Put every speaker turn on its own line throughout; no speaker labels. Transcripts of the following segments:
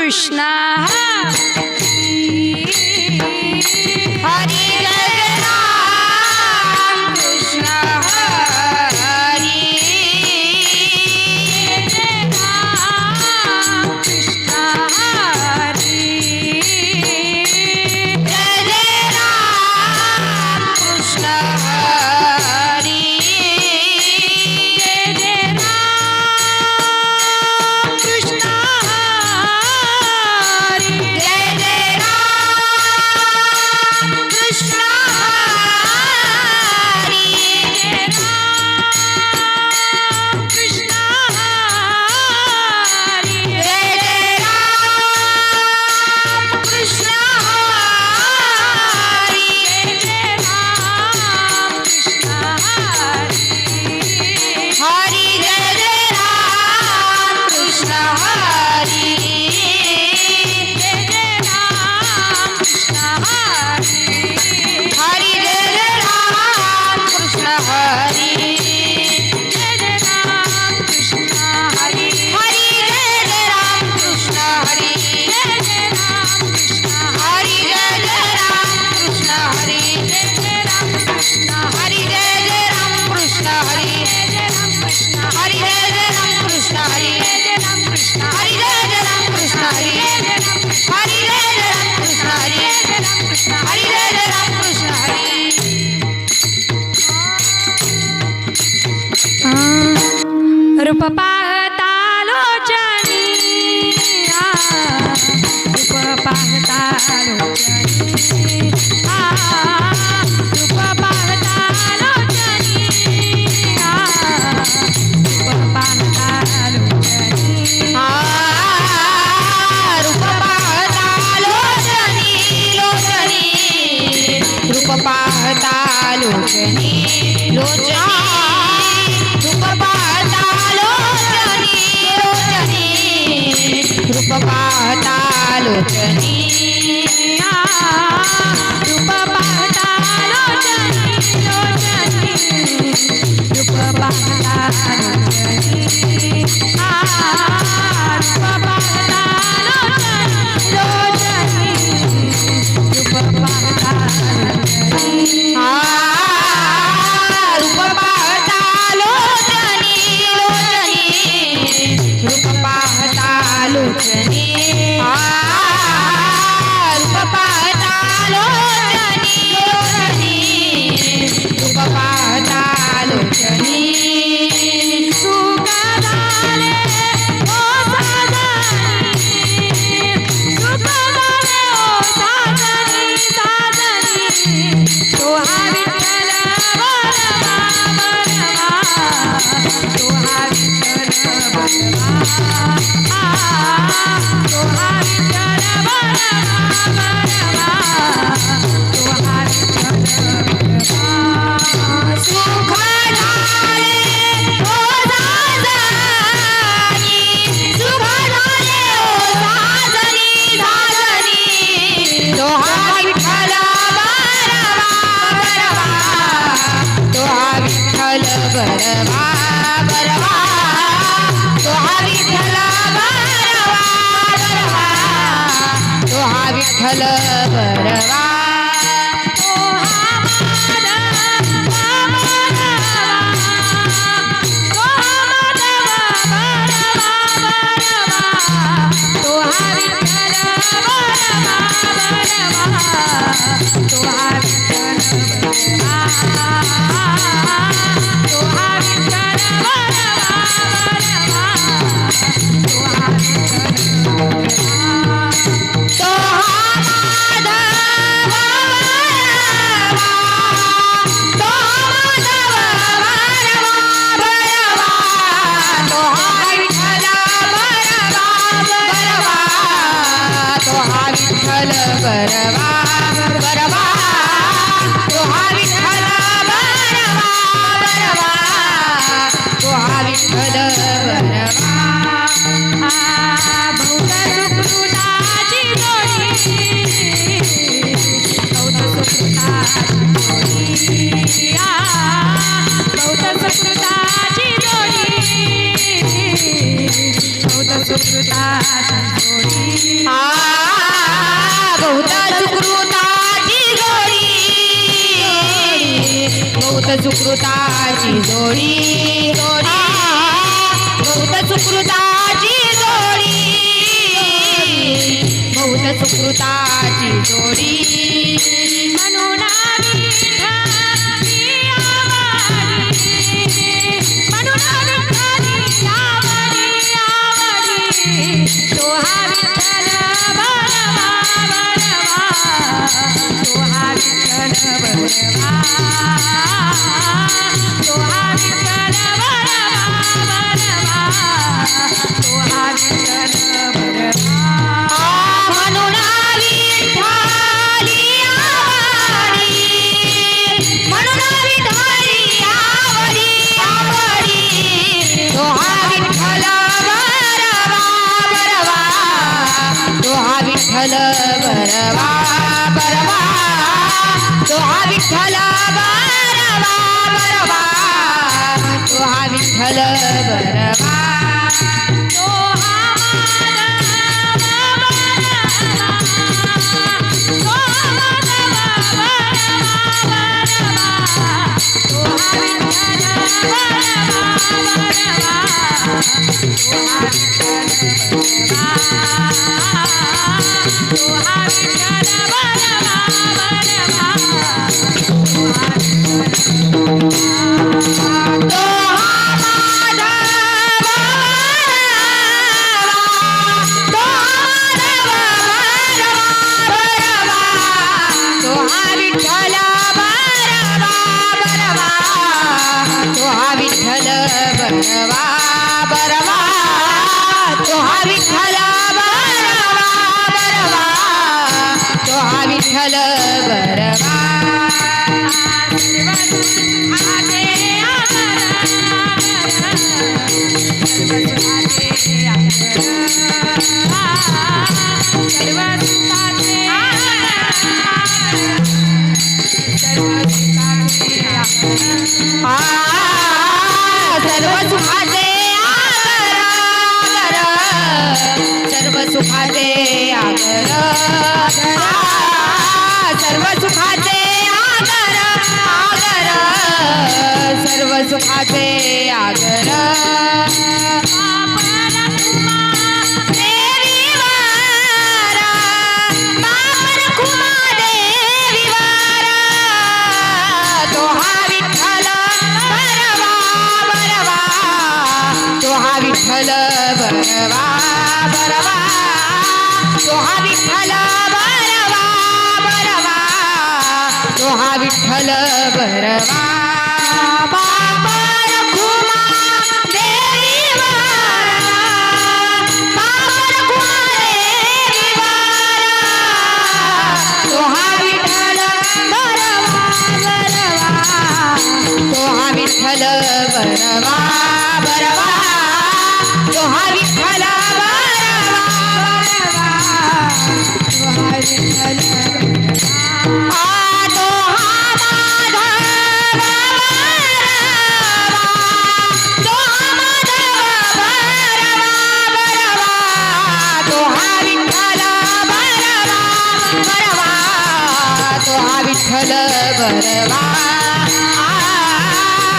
कृष्ण
हरी जय राम कृष्ण हरी
कृष्ण हरी
जय जय राम कृष्ण हरी
जय जय राम कृष्ण हरी
जय जय राम कृष्ण हरी
जय राम कृष्ण हरी
जय जय राम कृष्ण हरी
जय राम कृष्ण हरी
हरी जय जय राम कृष्ण हरी
जय जय राम कृष्ण हरी
हरी जय जय राम कृष्ण हरी
जय जय राम कृष्ण हरी
हरी जय जय राम कृष्ण हरी
जय जय राम कृष्ण
हरी जय जय राम कृष्ण हरी
जय जय राम कृष्ण
हरी जय जय राम कृष्ण हरी
जय जय राम कृष्ण
हरी जय जय राम कृष्ण हरी
जय जय राम कृष्ण
हरी जय जय राम कृष्ण हरी
जय जय राम कृष्ण
हरी जय जय राम कृष्ण हरी
जय जय राम कृष्ण
हरी जय जय राम कृष्ण हरी
रूप पाहता लोचनी रूप पाहता लोचनी रूप पाहता लोचनी रूप पाहता लोचनी
रूप पाहता लोचनी लोचनी रूप पाहता लोचनी लोचनी रूप पाहता लोचनी लोचनी रूप पाहता लोचनी
रूप पाहता लोचनी लोचनी रूप पाहता लोचनी रूप पाहता लोचनी रूप पाहता लोचनी
रूप पाहता लोचनी लोचनी रूप पाहता लोचनी रूप पाहता लोचनी लोचनी रूप पाहता लोचनी
सुख झाले ओ साजनी सुख झाले ओ साजनी साजनी तो हा विठ्ठल बरवा बरवा तो हा विठ्ठल बरवा तो हा विठ्ठल बरवा बरवा तो हा विठ्ठल बरवा
सुख झाले ओ साजनी सुख झाले ओ साजनी साजनी तो हा विठ्ठल बरवा बरवा तो हा विठ्ठल बरवा बरवा तो हा विठ्ठल बरवा बरवा तो हा विठ्ठल बरवा
ओ हा माधव तो हा माधव बरवा बरवा तो हा विठ्ठल बरवा बरवा तो हा विठ्ठल बरवा तो हा विठ्ठल बरवा बरवा तो हा विठ्ठल बरवा
तो हा माधव बरवा तो माधव बरवा बरवा तो हा विठ्ठल बरवा बरवा तो हा विठ्ठल बरवा बरवा तो हा विठ्ठल बरवा बरवा तो हा विठ्ठल बरवा
बहुत सुकृताची जोडी बहुत सुकृताची जोडी बहुत सुकृताची जोडी बहुत सुकृताची सुकृताची जोडी
बहुत सुकृताची जोडी बहुत सुकृताची जोडी बहुत सुकृताची जोडी बहुत सुकृताची जोडी
म्हणून विठ्ठली आवडी म्हणून विठ्ठली आवडी तो हा विठ्ठल बरवा तो हा विठ्ठल बरवा तो हा विठ्ठल बरवा तो हा विठ्ठल बरवा
म्हणून विठ्ठली आवडी म्हणून विठ्ठली आवडी तो हा विठ्ठल बरवा तो हा विठ्ठल बरवा तो हा विठ्ठल बरवा तो हा विठ्ठल बरवा
तो हा
बरवा तो हा विठ्ठल बरवा तो हा विठ्ठल बरवा सर्व सुखाचे आगर सर्व सुखाचे आगर सर्व सुखाचे आगर सर्व सुखाचे आगर विठ्ठल बरवा तो हा विठ्ठल बरवा तो हा विठ्ठल बरवा बाबा रखुमा देवी वारा बाबा रखुमा देवी वारा तो हा विठ्ठल बरवा तो हा विठ्ठल बरवा तो हा विठ्ठल बरवा तो हा विठ्ठल तो हा माधव तो हा माधव बरवा तो हा विठ्ठल बरवा तो हा विठ्ठल बरवा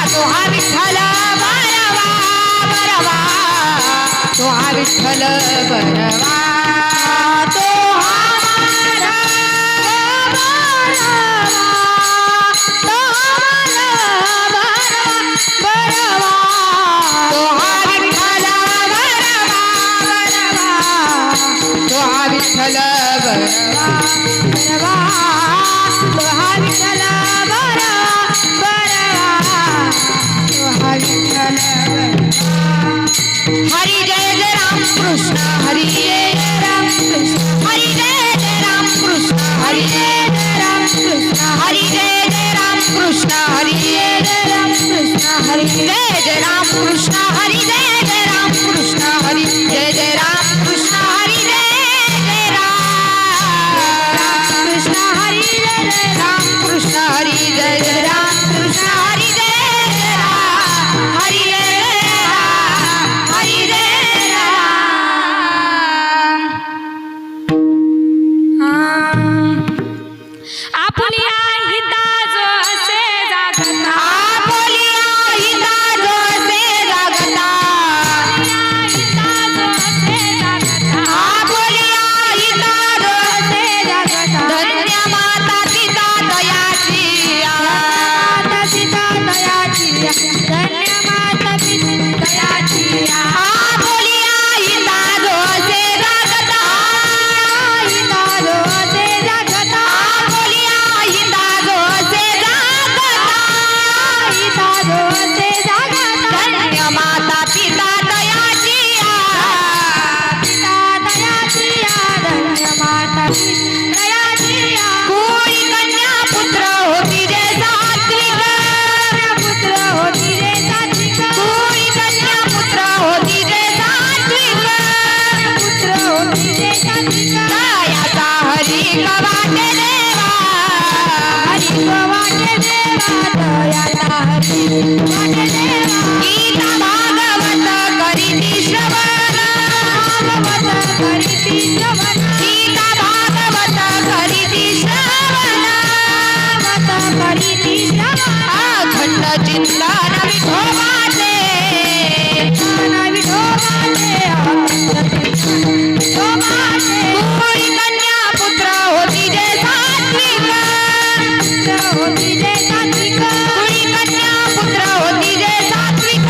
तो हा विठ्ठल तो हा विठ्ठल बरवा तो हा बरवा तो हा विठ्ठल तो हा विठ्ठल बरवा तो हा विठ्ठल तो हा विठ्ठल हरि जय जय राम कृष्ण हरि जय जय राम कृष्ण हरि जय जय राम कृष्ण हरि जय जय राम कृष्ण हरि जय जय राम कृष्ण हरि जय जय राम कृष्ण हरि जय जय राम कृष्ण हरि जय जय राम कृष्ण हरि जय जय राम कृष्ण हरि जय जय राम कृष्ण हरि जय जय राम कृष्ण हरि जय जय राम कृष्ण हरि जय जय राम हरि जय दयाचा हरी वाटे देवा दयाचा हरी वाटे देवा गीता भागवत करीती श्रवण गीता भागवत करीती श्रवण अखंड चिंतन विठोबाचे कोणी कन्या पुत्र होती जे सात्विक कोणी कन्या पुत्र होती जे सात्विक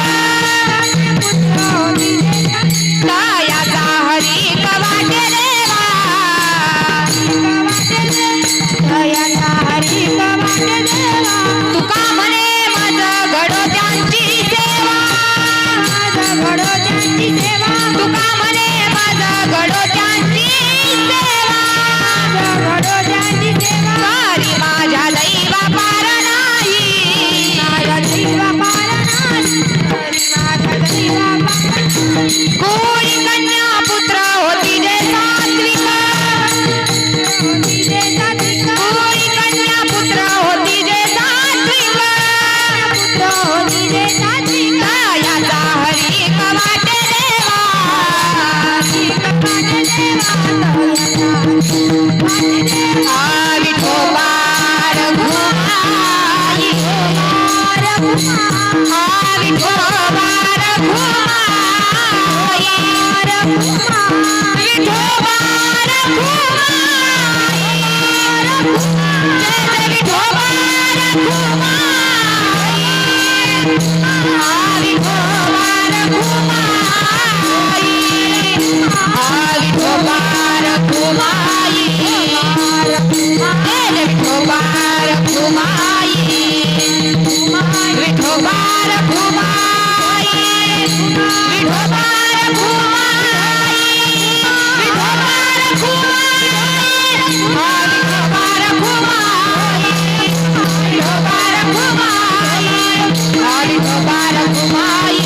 दयाचा हरी वाटे देवा तुका म्हणे माझं घडो त्यांची सेवा तुका म्हणे माझं घडो त्यांची सेवा करी माझ्या दैवा पार नाही कोणी कन्या पुत्र होती जे सात्विक कोणी कन्या पुत्र होती जे सात्विक दयाचा हरी वाटे देवा विठोबा रघुमाई विठोबा रघुमाई विठोबा रघुमाई जय जय विठोबा रघुमाई विठोबा रघुमाई विठोबा रघुमाई जय विठोबा रघुमाई विठोबा रघुमाई विठोबा रघुमाई विठोबा रघुमाई विठोबा रघुमाई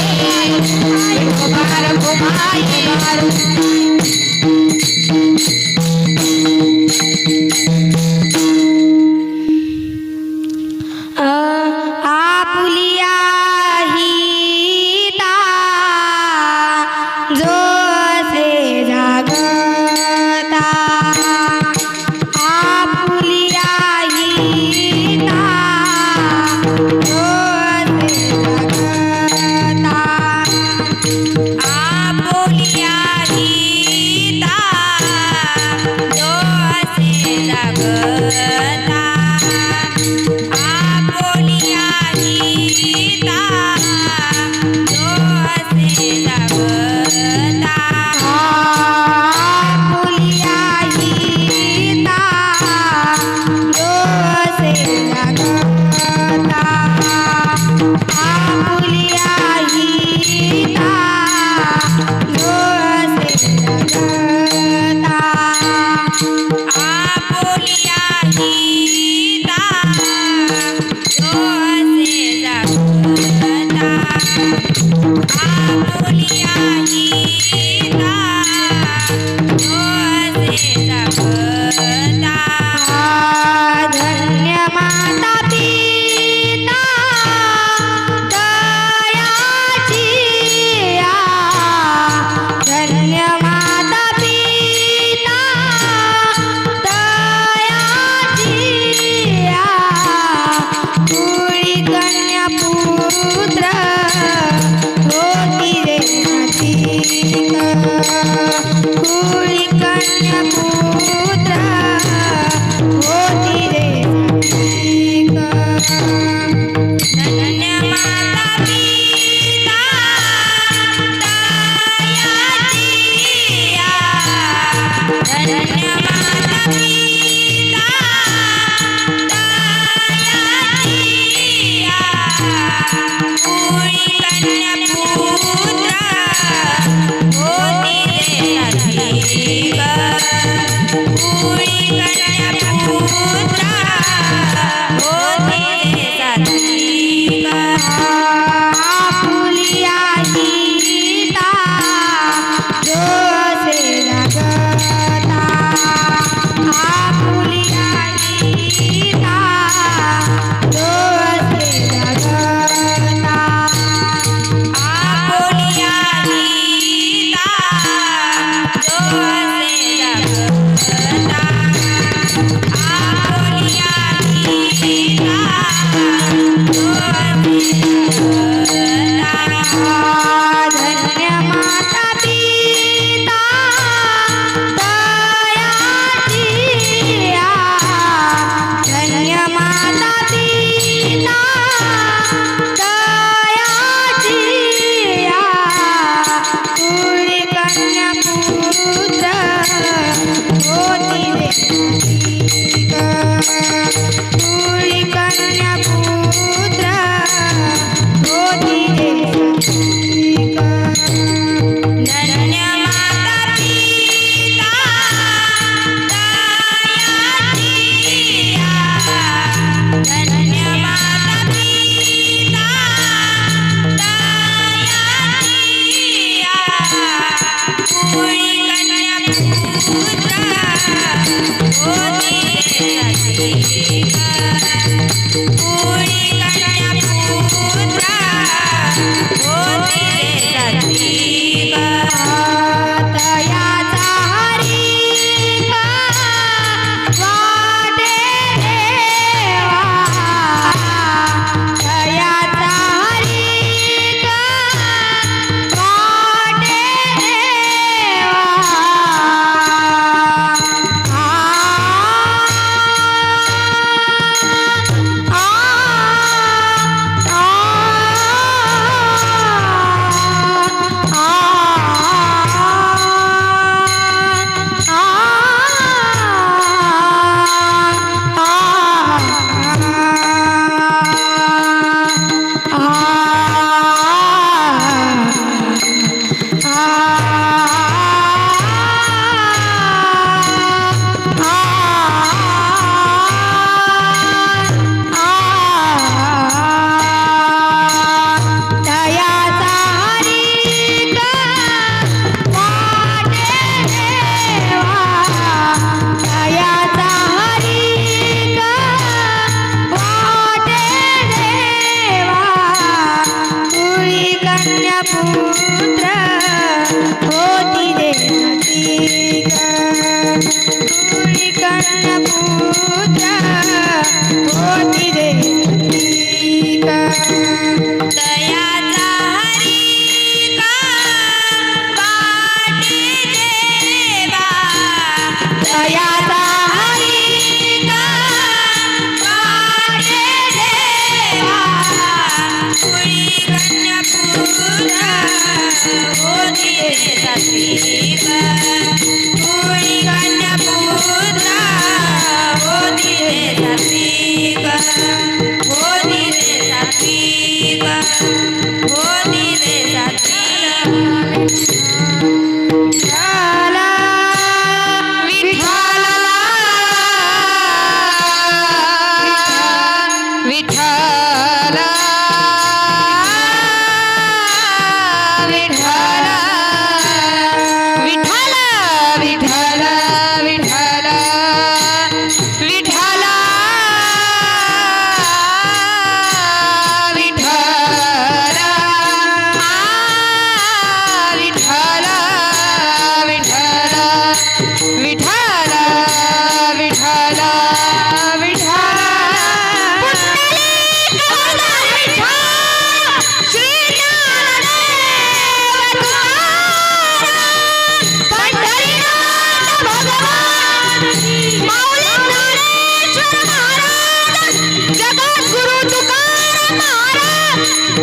विठोबा रघुमाई विठोबा रघुमाई आपुलिया हिता जो से जागता आपुलिया हिता जो से जागता आपुलिया हिता जो से जागता आपुलिया हिता जो से जागता आपुलिया हिता जो से जागता आपुलिया हिता जो से जागता आपुलिया हिता जो से जागता आपुलिया हिता जो से जागता धन्य माता पिता दयाची धन्य माता पिता दयाची कुळी कन्या पुत्र होती रे नातिक कुळी कन्या पुत्र होती रे नातिक धन्य माता पिता दयाची धन्य माता पिता कुळी कन्या पुत्र होती रे नातिक कुळी कन्या पुत्र होती रे नातिक आपुलिया हिता जो से जागता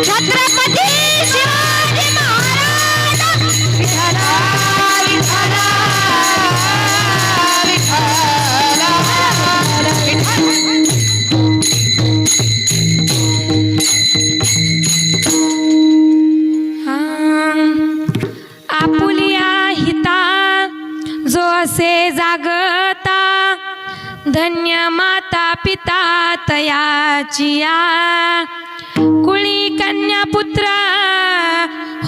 छत्रपती शिवाजी महाराज विठला विठला
आपुलिया हिता जो असे जागता धन्य माता पिता तयाचिया कुळी कन्या पुत्र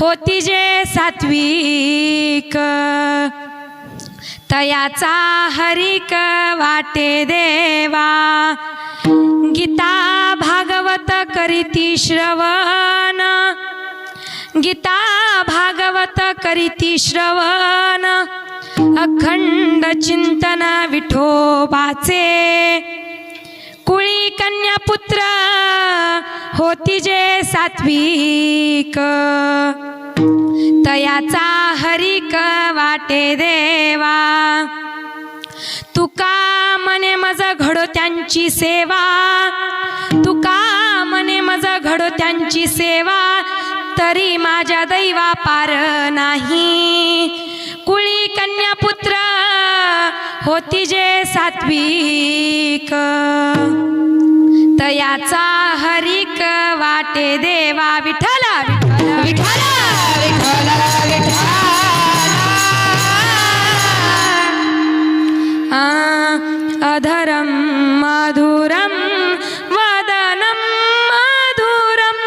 होती जे सात्विक तयाचा हरिक वाटे देवा गीता भागवत करीती श्रवण गीता भागवत करीती श्रवण अखंड चिंतन विठोबाचे कुळी कन्या पुत्र होती जे सात्विक तयाचा हरिक वाटे देवा तुका मने मज घडो त्यांची सेवा तुका मने मज घडो त्यांची सेवा तरी माझ्या दैवा पार नाही कुळी कन्या पुत्र होती जे सात्विक तयाचा हरिक वाटे देवा विठला विठला
विठला विठला
अधरं मधुरं वदनं मधुरं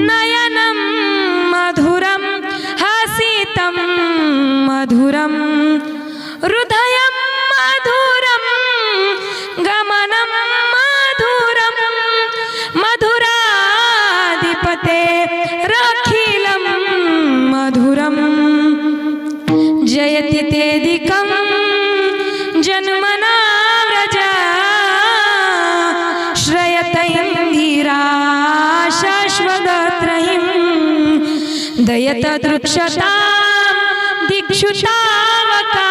नयनं मधुरं हसितं मधुरं हृदयं मधुरं गमनं मधुरं मधुराधिपते रखिलं मधुरं जयति तेदिकं जन्मना व्रज श्रयतैन्दिरा शाश्वतत्रयीं दयत दृक्षता दिक्षुतावका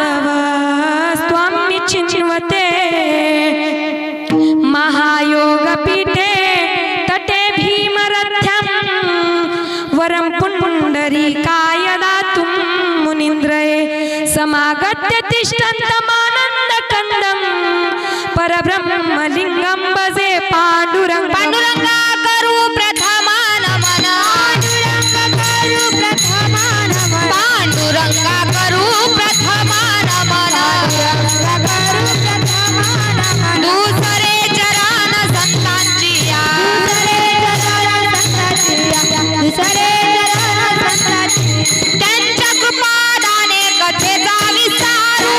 स्वयधृतासवस्त्वां चिन्वते महायोगपीठे तटे भीमरथ्यं वरं पुण्डरीकाय दातुं मुनीन्द्रये समागत्य तिष्ठन्तमानन्दकन्दं परब्रह्मलिङ्गं भजे पाण्डुरङ्गं
पांडुरंगा करू प्रथमा नमन पांडुरंगा करू प्रथमा नमन दुसरे चरण संतांची या त्यांच्या कृपादाने कथेचा विस्तारू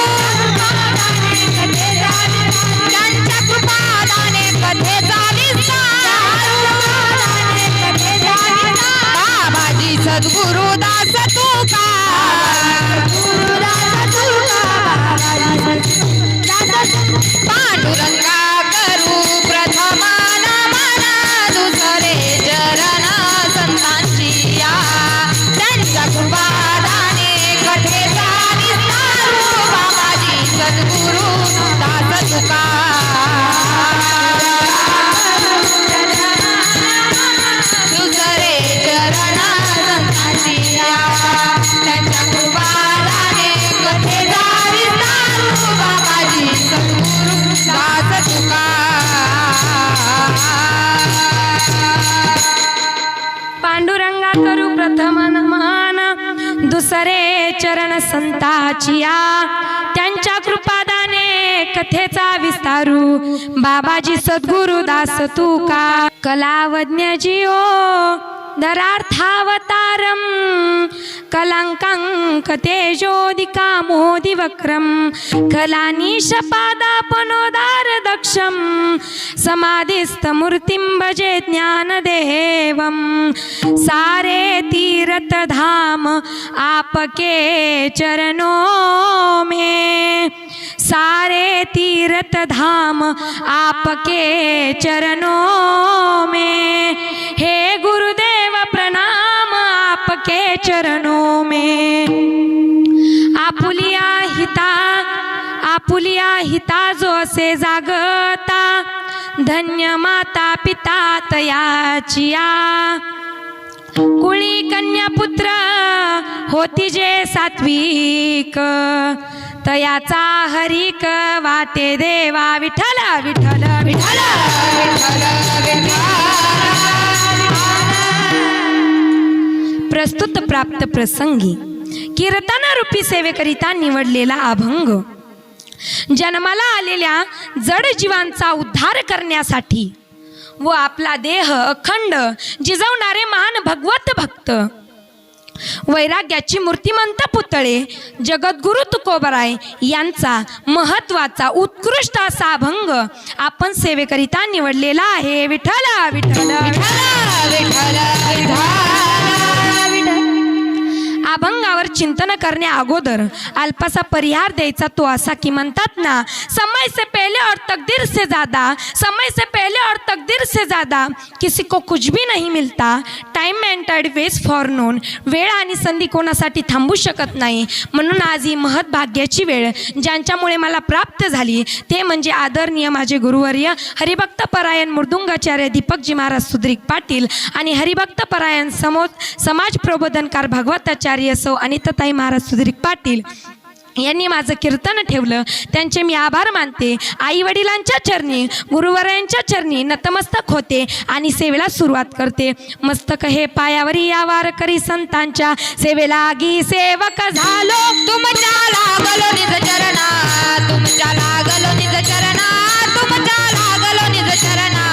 त्यांच्या कृपादाने कथेचा विस्तारू बाबाजी सद्गुरुदास तुका पांडुरंगा करू प्रथमा नमन दुसरे चरण संतांची या त्यांच्या कृपादाने कथेचा विस्तारू बाबाजी सद्गुरु दास तुका दुसरे चरण संतांची या त्यांच्या कृपादाने कथेचा विस्तारू बाबाजी सद्गुरु दास तुका
पांडुरंगा करू प्रथम नमन दुसरे चरण संताचिया त्यांच्या कृपादाने कथेचा विस्तारू बाबाजी सद्गुरु दास तुका कलावज्ञ जिओ दरार्थावतारम कलांकांक तेजोदिका मोदिवक्रम कलानीशपादापनोदार दक्षम समाधिस्थमूर्तिं भजे ज्ञानदेवं सारे तीर्थ धाम आपके चरणों में सारे तीर्थ धाम आपके चरणों में हे गुरुदेव प्रणाम आपके चरणों में आपुलिया हिता जो असे जागता धन्य माता पिता तयाचिया कुळी कन्या पुत्र होती जे सात्विक तयाचा हरिक वाटे देवा विठ्ठल विठ्ठल विठ्ठल प्रस्तुत प्राप्त प्रसंगी कीर्तन रूपी सेवेकरिता निवडलेला अभंग जन्माला आलेल्या जड जीवांचा उद्धार करण्यासाठी व आपला देह अखंड जिजवणारे महान भगवत भक्त वैराग्याची मूर्तिमंत पुतळे जगद्गुरु तुकोबराय यांचा महत्वाचा उत्कृष्ट असा अभंग आपण सेवेकरिता निवडलेला आहे विठ्ठल विठ्ठल अभंगावर चिंतन करने अगोदर अल्पासा परिहार द्यायचा तो असा की म्हणतात ना समय से पहले और तकदीर से ज़्यादा समय से पहले और तकदीर से ज़्यादा किसी को कुछ भी नहीं मिलता time and tide waits for none वेळ आणि संधी कोणासाठी थांबू शकत नाही म्हणून आज ही महत्भाग्याची वेळ ज्यांच्यामुळे मला प्राप्त झाली ते म्हणजे आदरणीय माझे गुरुवर्य हरिभक्त परायण मृदुंगाचार्य दीपकजी महाराज सुद्रिक पाटील आणि हरिभक्त परायण समाज प्रबोधनकार भगवताचार्य सौ अनिताताई महाराज सुद्रिक पाटील यांनी माझं कीर्तन ठेवलं त्यांचे मी आभार मानते आई वडिलांच्या चरणी गुरुवरायांच्या चरणी नतमस्तक होते आणि सेवेला सुरुवात करते मस्तक हे पायावरी या वारकरी संतांच्या सेवेलागी सेवक झालो
तुमच्या लागलो निज चरणा तुमच्या लागलो निज चरणा तुमच्या लागलो निज चरणा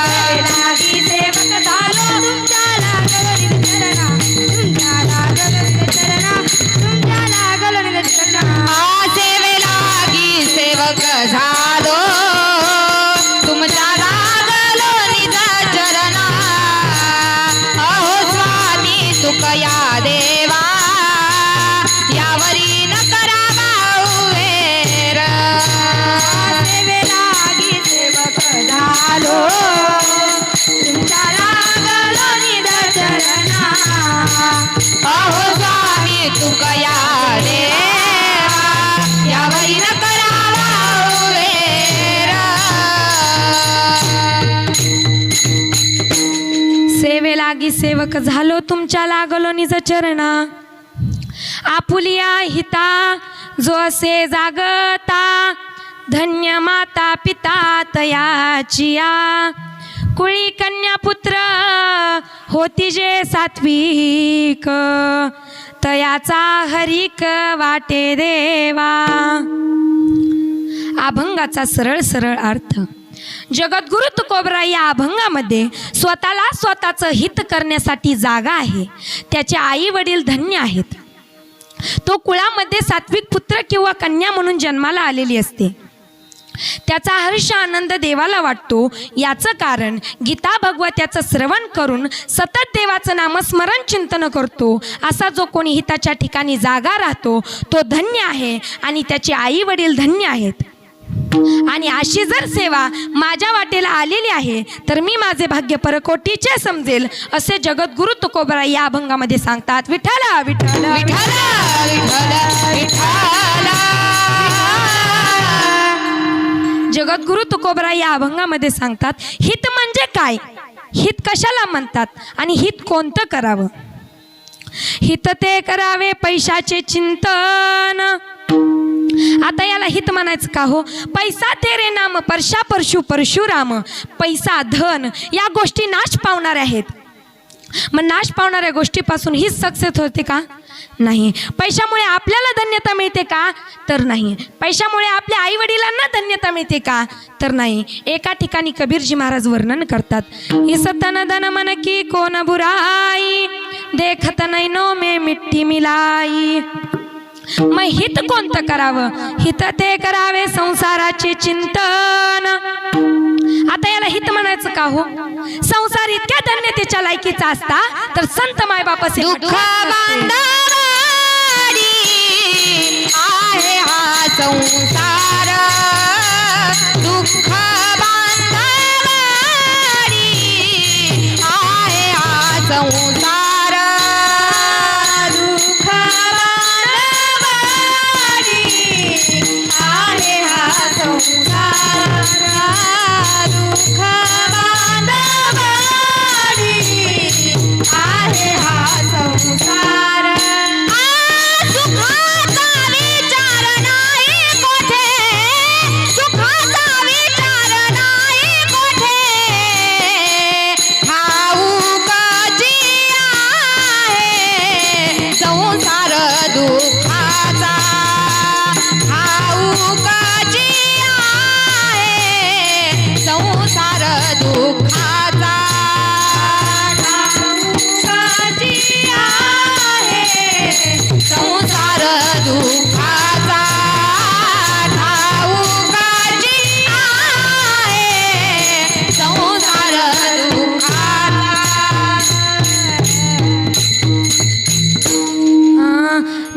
सेवेलागी सेवक झालो
तुमच्या लागलो निज चरणा तुमच्या लागलो निज चरणा अहो स्वामी तुकया देवा यावरी न करावा उभेरा.
सेवे लागी सेवक झालो तुमच्या लागलो निज चरणा. आपुलिया हिता जो असे जागता धन्य माता पिता तयाचिया. कुळी कन्या पुत्र होती जे सात्विक तयाचा हरिक वाटे देवा. अभंगाचा सरळ सरळ अर्थ. जगद्गुरु तुकोबरा या अभंगामध्ये स्वतःला स्वतःचं हित करण्यासाठी जागा आहे. त्याचे आई वडील धन्य आहेत. तो कुळामध्ये सात्विक पुत्र किंवा कन्या म्हणून जन्माला आलेली असते. त्याचा हर्ष आनंद देवाला वाटतो. याचं कारण गीता भगवत्याचं श्रवण करून सतत देवाचं नामस्मरण चिंतन करतो. असा जो कोणी हिताच्या ठिकाणी जागा राहतो तो धन्य आहे आणि त्याचे आई वडील धन्य आहेत. आणि अशी जर सेवा माझ्या वाटेला आलेली आहे तर मी माझे भाग्य परकोटीचे समजेल असे जगद्गुरु तुकोबरा या अभंगामध्ये सांगतात. विठ्ठला विठ्ठला
विठ्ठला विठ्ठला विठ्ठला.
जगद्गुरु तुकोबरा या अभंगामध्ये सांगतात हित म्हणजे काय, हित कशाला म्हणतात आणि हित कोणतं करावं. हित ते करावे पैशाचे चिंतन. आता याला हित म्हणायचं का हो. पैसा तेरे नाम परशा परशु परशुराम. पैसा धन या गोष्टी नाश पावणाऱ्या आहेत. मग नाश पावणाऱ्या गोष्टीपासून ही सक्सेस होते का. नाही. पैशामुळे आपल्याला धन्यता मिळते का तर नाही. पैशामुळे आपल्या आई वडिलांना धन्यता मिळते का तर नाही. एका ठिकाणी कबीरजी महाराज वर्णन करतात. इस तन धन मन की कोन बुराई देखत नैनो में मिट्टी मिलाई. मग हित कोणतं करावं. हित ते करावे संसाराचे चिंतन. आता याला हित म्हणायचं का हो. संसार इतक्या धन्यतेच्या लायकीचा असता तर संत मायबापाचे
दुःख बांधवाडी आहे हा संसार. दुःख बांधवाडी आहे हा संसार. दुःख बांधवाडी आहे हा संसार. दुःख बांधवाडी आहे हा संसार. सुखाचा विचार नाही कोठे. सुखाचा विचार नाही कोठे. ठाऊकची आहे संसार दुःखाचा. ठाऊकची आहे संसार दुःखाचा. ठाऊकची आहे संसार दुःखाचा. ठाऊकची आहे संसार दुःखाचा.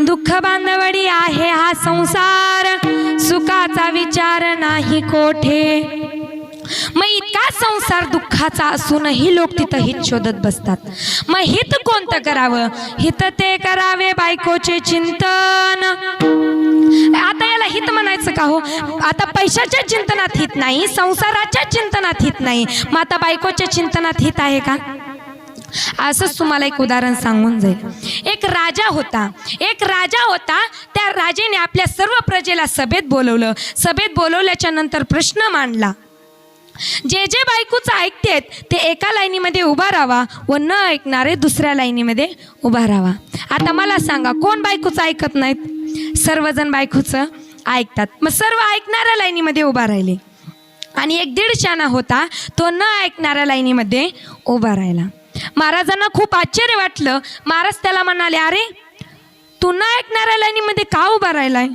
दुःख बांधवडी आहे हा संसार. सुखाचा विचार नाही कोठे. मग इतका संसार दुःखाचा असूनही लोक तिथं हित शोधत बसतात. मग हित कोणतं करावं. हित ते करावे बायकोचे चिंतन. आता याला हित म्हणायचं का हो. आता पैशाच्या चिंतनात हित नाही, संसाराच्या चिंतनात हित नाही. मग आता बायकोच्या चिंतनात हित आहे का. असंच तुम्हाला एक उदाहरण सांगून जाईल. एक राजा होता. त्या राजेने आपल्या सर्व प्रजेला सभेत बोलवलं. सभेत बोलवल्याच्या नंतर प्रश्न मांडला. जे जे बायकोचं ऐकतेत ते एका लाईनीमध्ये उभा राहावा व न ऐकणारे दुसऱ्या लाईनीमध्ये उभा राहावा. आता मला सांगा कोण बायकोचं ऐकत नाहीत. सर्वजण बायकोचं ऐकतात. मग सर्व ऐकणाऱ्या लाईनीमध्ये उभा राहिले आणि एक दीडशाना होता तो न ऐकणाऱ्या लाईनीमध्ये उभा राहिला. महाराजांना खूप आश्चर्य वाटलं. महाराज त्याला म्हणाले अरे तू न ऐकणाऱ्या लाईनीमध्ये का उभा राहिलाय.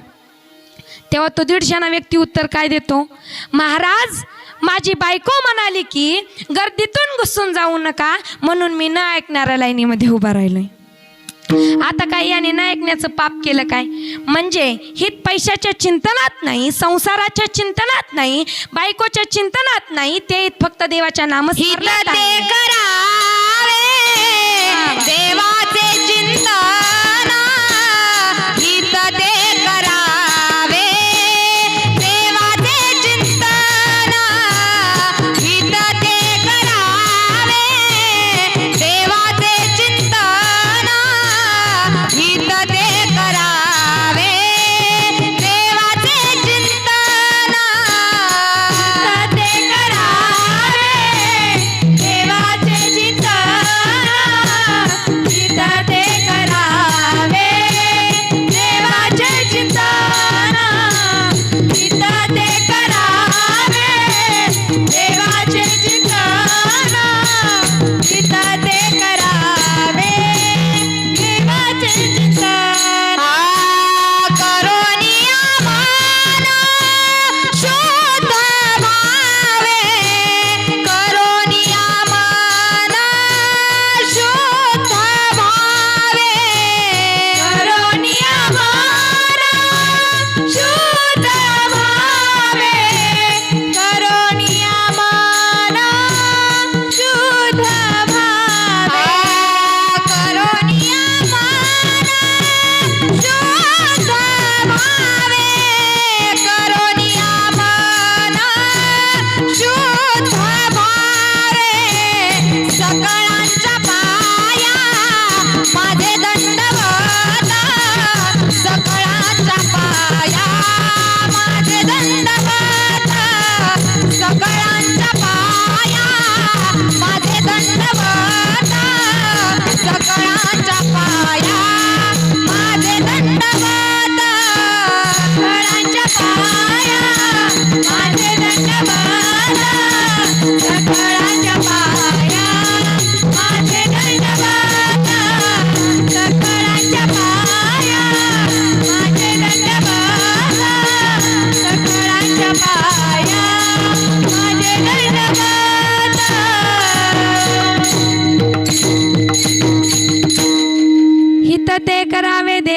तेव्हा तो दीडशाना व्यक्ती उत्तर काय देतो. महाराज माझी बायको म्हणाली की गर्दीतून घुसून जाऊ नका म्हणून मी न ऐकणाऱ्या लाईनीमध्ये उभा राहिलोय. आता काय याने न ऐकण्याचं पाप केलं काय. म्हणजे हित पैशाच्या चिंतनात नाही, संसाराच्या चिंतनात नाही, बायकोच्या चिंतनात नाही. ते फक्त देवाच्या नामस्मरणात
हित ते करावे देवाचे चिंतन.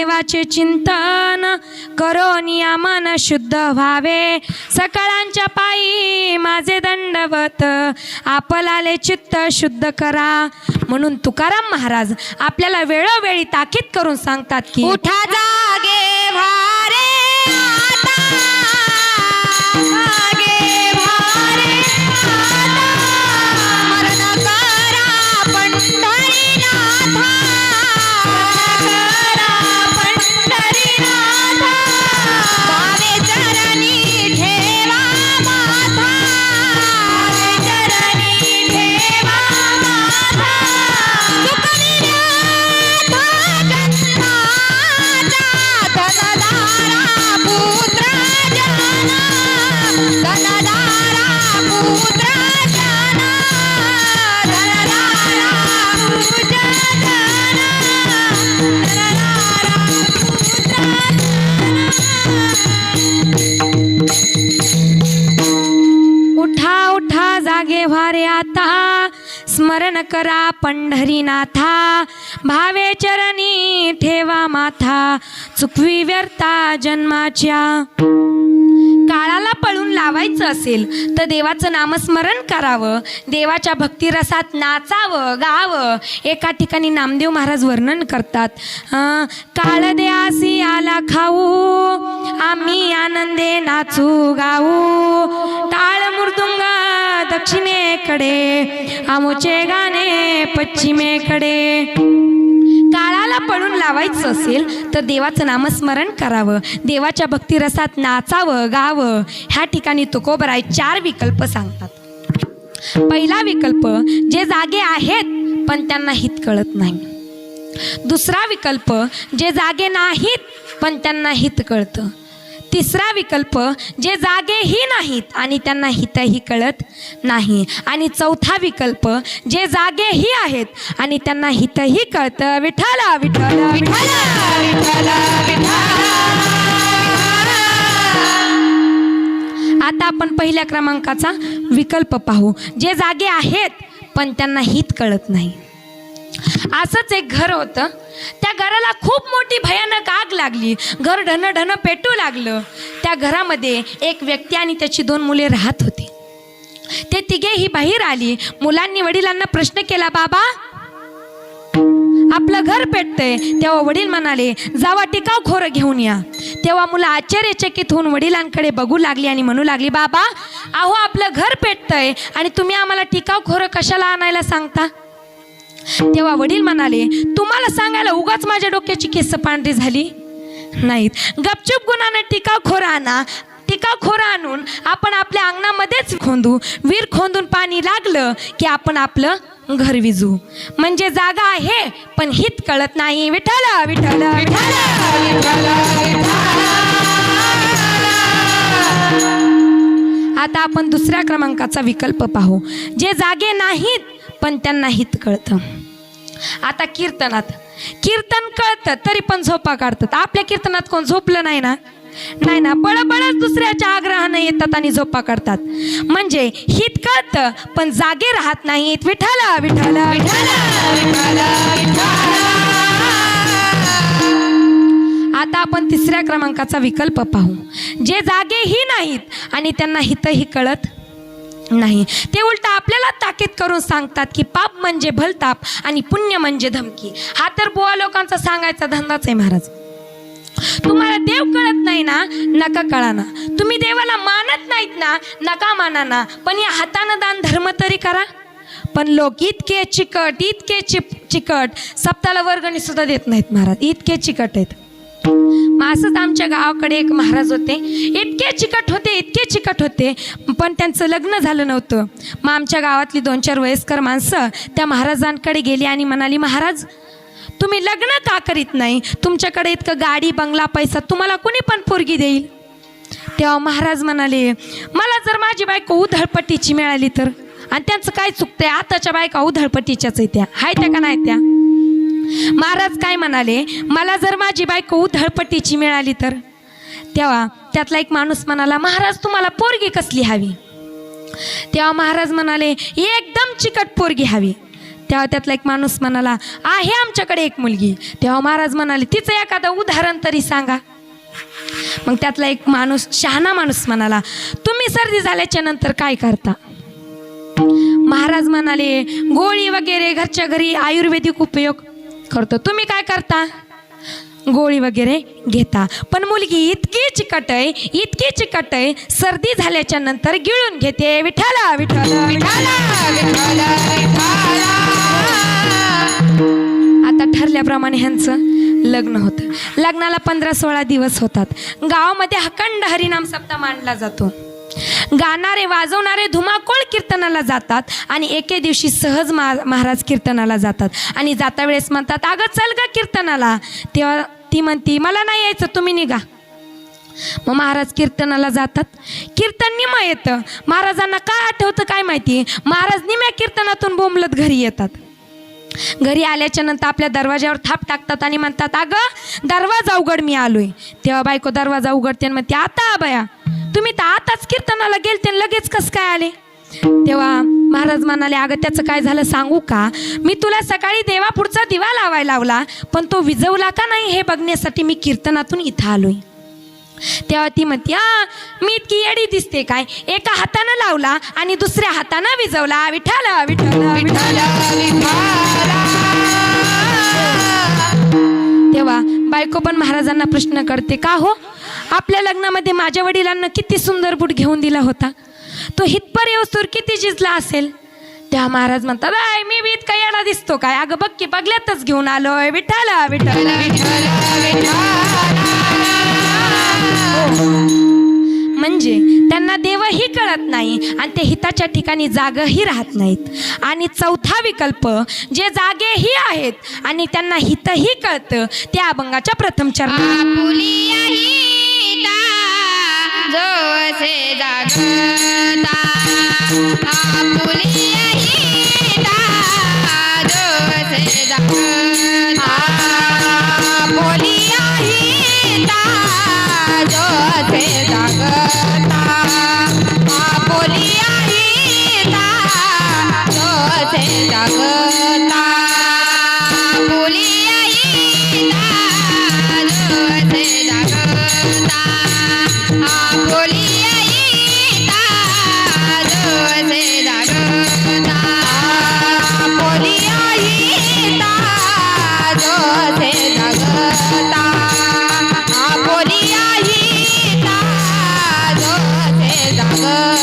देवाचे चिंतन करो नियमन शुद्ध व्हावे सकाळांच्या पायी माझे दंडवत आपलाले चित्त शुद्ध करा. म्हणून तुकाराम महाराज आपल्याला वेळोवेळी ताकीद करून सांगतात की
उठा जागे भारे आता, जागे भारे आता, मरण करा पंढरीनाथा, करा पंढरीनाथा, भावे चरणी ठेवा माथा, भावे चरणी ठेवा माथा, सुखविनाथा जन्माचा धनधारा पुत्र जना, धनधारा पुत्र जना, धनधारा पुत्र जना, धनधारा पुत्र
उठा उठा जागे भारे आता स्मरण करा पंढरीनाथा भावे चरणी ठेवा माथा चुकवी व्यर्था जन्माच्या. काळाला पळून लावायचं असेल तर देवाचं नामस्मरण करावं, देवाच्या भक्तिरसात नाचावं गावं. एका ठिकाणी नामदेव महाराज वर्णन करतात, काळ द्यासी आला खाऊ आम्ही आनंदे नाचू गाऊ, टाळ मृदुंग दक्षिणेकडे आमोचे गाणे पश्चिमेकडे. काळाला पळून लावायचं असेल तर देवाचं नामस्मरण करावं, देवाच्या भक्तिरसात नाचावं गावं. ह्या ठिकाणी तुकोबराय 4 विकल्प सांगतात. पहिला विकल्प, जे जागे आहेत पण त्यांना हित कळत नाही. दुसरा विकल्प, जे जागे नाहीत पण त्यांना हित कळतं. तिसरा विकल्प, जे जागेही नाहीत आणि त्यांना हितही कळत नाही. आणि चौथा विकल्प, जे जागेही आहेत आणि त्यांना हितही कळतं. विठ्ठला विठ्ठला विठ्ठला विठ्ठला विठ्ठला. आता आपण पहिल्या क्रमांकाचा विकल्प पाहू, जे जागे आहेत पण त्यांना हित कळत नाही. असंच एक घर होतं, त्या घराला खूप मोठी भयानक आग लागली, घर ढन पेटू लागलं. त्या घरामध्ये एक व्यक्ती आणि त्याची 2 मुले राहत होती. ते तिघेही बाहेर आली. मुलांनी वडिलांना प्रश्न केला, बाबा आपलं घर पेटतंय. तेव्हा वडील म्हणाले, जावा टिकाव खोरं घेऊन या. तेव्हा मुलं आश्चर्यचकित होऊन वडिलांकडे बघू लागली आणि म्हणू लागली, बाबा अहो आपलं घर पेटतंय आणि तुम्ही आम्हाला टिकाव खोरं कशाला आणायला सांगता. तेव्हा वडील म्हणाले, तुम्हाला सांगायला उगाच माझ्या डोक्याची केस पांढरी झाली नाहीत. गपचूप गुणाने टिकाव खोरा आणा. टिकाव खोरा आणून आपण आपल्या अंगणामध्येच खोंदू. विहीर खोंदून पाणी लागलं की आपण आपलं घर विजू. म्हणजे जागा आहे पण हित कळत नाही. विठ्ठला विठ्ठला विठ्ठला विठ्ठला विठ्ठला. आता आपण दुसऱ्या क्रमांकाचा विकल्प पाहू, जे जागे नाहीत पण त्यांना हित कळतं. आता कीर्तनात कीर्तन कळतं तरी पण झोपा काढतात. आपल्या कीर्तनात कोण झोपलं नाही ना, नाही ना, बळबळच दुसऱ्याच्या आग्रहानं येतात आणि झोपा काढतात. म्हणजे हित कळतं पण जागे राहत नाहीत. विठ्ठला विठ्ठला विठ्ठला विठ्ठला विठ्ठला. आता आपण तिसऱ्या क्रमांकाचा विकल्प पाहू, जे जागेही नाहीत आणि त्यांना हितही कळत नाही. ते उलट आपल्याला ताकीद करून सांगतात की पाप म्हणजे भलताप आणि पुण्य म्हणजे धमकी. हा तर बुवा लोकांचा सांगायचा धंदाच आहे महाराज. तुम्हाला देव कळत नाही ना, नका कळा ना. तुम्ही देवाला मानत नाहीत ना, नका माना ना. पण या हातानं दान धर्म तरी करा. पण लोक इतके चिकट, इतके चिकट, सप्ताला वर्गणी सुद्धा देत नाहीत महाराज, इतके चिकट आहेत. असंच आमच्या गावाकडे एक महाराज होते, इतके चिकट होते, इतके चिकट होते, पण त्यांचं लग्न झालं नव्हतं. मग आमच्या गावातली 2-4 वयस्कर माणसं त्या महाराजांकडे गेली आणि म्हणाली, महाराज तुम्ही लग्न का करीत नाही, तुमच्याकडे इतकं गाडी बंगला पैसा, तुम्हाला कुणी पण पोरगी देईल. तेव्हा महाराज म्हणाले, मला जर माझी बायको उधळपट्टीची मिळाली तर. आणि त्यांचं काय चुकतंय, आताच्या बायका उधळपट्टीच्याच आहेत, त्या हाय त्या का नाही त्या. महाराज काय म्हणाले, मला जर माझी बायको उधळपट्टीची मिळाली तर. तेव्हा त्यातला एक माणूस म्हणाला, महाराज तुम्हाला पोरगी कसली हवी. तेव्हा महाराज म्हणाले, एकदम चिकट पोरगी हवी. तेव्हा त्यातला एक माणूस म्हणाला, आहे आमच्याकडे एक मुलगी. तेव्हा महाराज म्हणाले, तिचं एखादं उदाहरण तरी सांगा. मग त्यातला एक माणूस, शहाणा माणूस म्हणाला, तुम्ही सर्दी झाल्याच्या नंतर काय करता? महाराज म्हणाले, गोळी वगैरे घरच्या घरी आयुर्वेदिक उपयोग करतो. तुम्ही काय करता? गोळी वगैरे घेता. पण मुलगी इतकी चिकट आहे, सर्दी झाल्याच्या नंतर गिळून घेते. विठ्ठला विठ्ठला विठ्ठला विठ्ठला विठ्ठला. आता ठरल्याप्रमाणे ह्यांचं लग्न होतं. लग्नाला 15-16 दिवस होतात. गावामध्ये अखंड हरिनाम सप्ताह मांडला जातो. गाणारे वाजवणारे धुमाकूळ कीर्तनाला जातात आणि एके दिवशी सहज महाराज कीर्तनाला जातात आणि जाता वेळेस म्हणतात, अगं चल ग कीर्तनाला. तेव्हा ती म्हणती, मला नाही यायचं, तुम्ही निघा. मग महाराज कीर्तनाला जातात. कीर्तन निम्म येतं. महाराजांना काय आठवतं काय माहिती, महाराज निम्या कीर्तनातून बोंबलत घरी येतात. घरी आल्याच्या नंतर आपल्या दरवाजावर थाप टाकतात आणि म्हणतात, अगं दरवाजा उघड, मी आलोय. तेव्हा बायको दरवाजा उघडते आणि म्हणते, आता बया तुम्ही तर आताच कीर्तनाला गेलते, लगेच कसं काय आले? तेव्हा महाराज म्हणाले, अगं त्याचं काय झालं सांगू का? मी तुला सकाळी देवापुढचा दिवा लावायला लावला, पण तो विझवला का नाही हे बघण्यासाठी मी कीर्तनातून इथं आलोय. तेव्हा ती म्हणते, मी इतकी येडी दिसते काय? एका हातानं लावला आणि दुसऱ्या हातानं विझवला. विठ्ठला विठ्ठला विठ्ठला विठ्ठला. तेव्हा बायको पण महाराजांना प्रश्न करते, का हो, आपल्या लग्नामध्ये माझ्या वडिलांना किती सुंदर बूट घेऊन दिला होता, तो हितपर येऊस्तोर किती झिजला असेल? तेव्हा महाराज म्हणतात, मी बी इतका येडा दिसतो काय? अगं बघ की, बघल्यातच घेऊन आलोय. विठ्ठला विठ्ठला विठ्ठला विठ्ठला. म्हणजे त्यांना देवही कळत नाही आणि ते हिताच्या ठिकाणी जागही राहत नाहीत. आणि चौथा विकल्प, जे जागेही आहेत आणि त्यांना हितही कळतं, त्या अभंगाच्या प्रथम चरणात,
जोसे जागता आपुलिया हिता, जोसे जागता आपुलिया हिता, जोसे जागता आपुलिया हिता, जोसे जागता आपुलिया हिता, जोसे जागता आपुलिया हिता, जोसे जागता आपुलिया हिता, जोसे जागता आपुलिया हिता, जोसे जागता.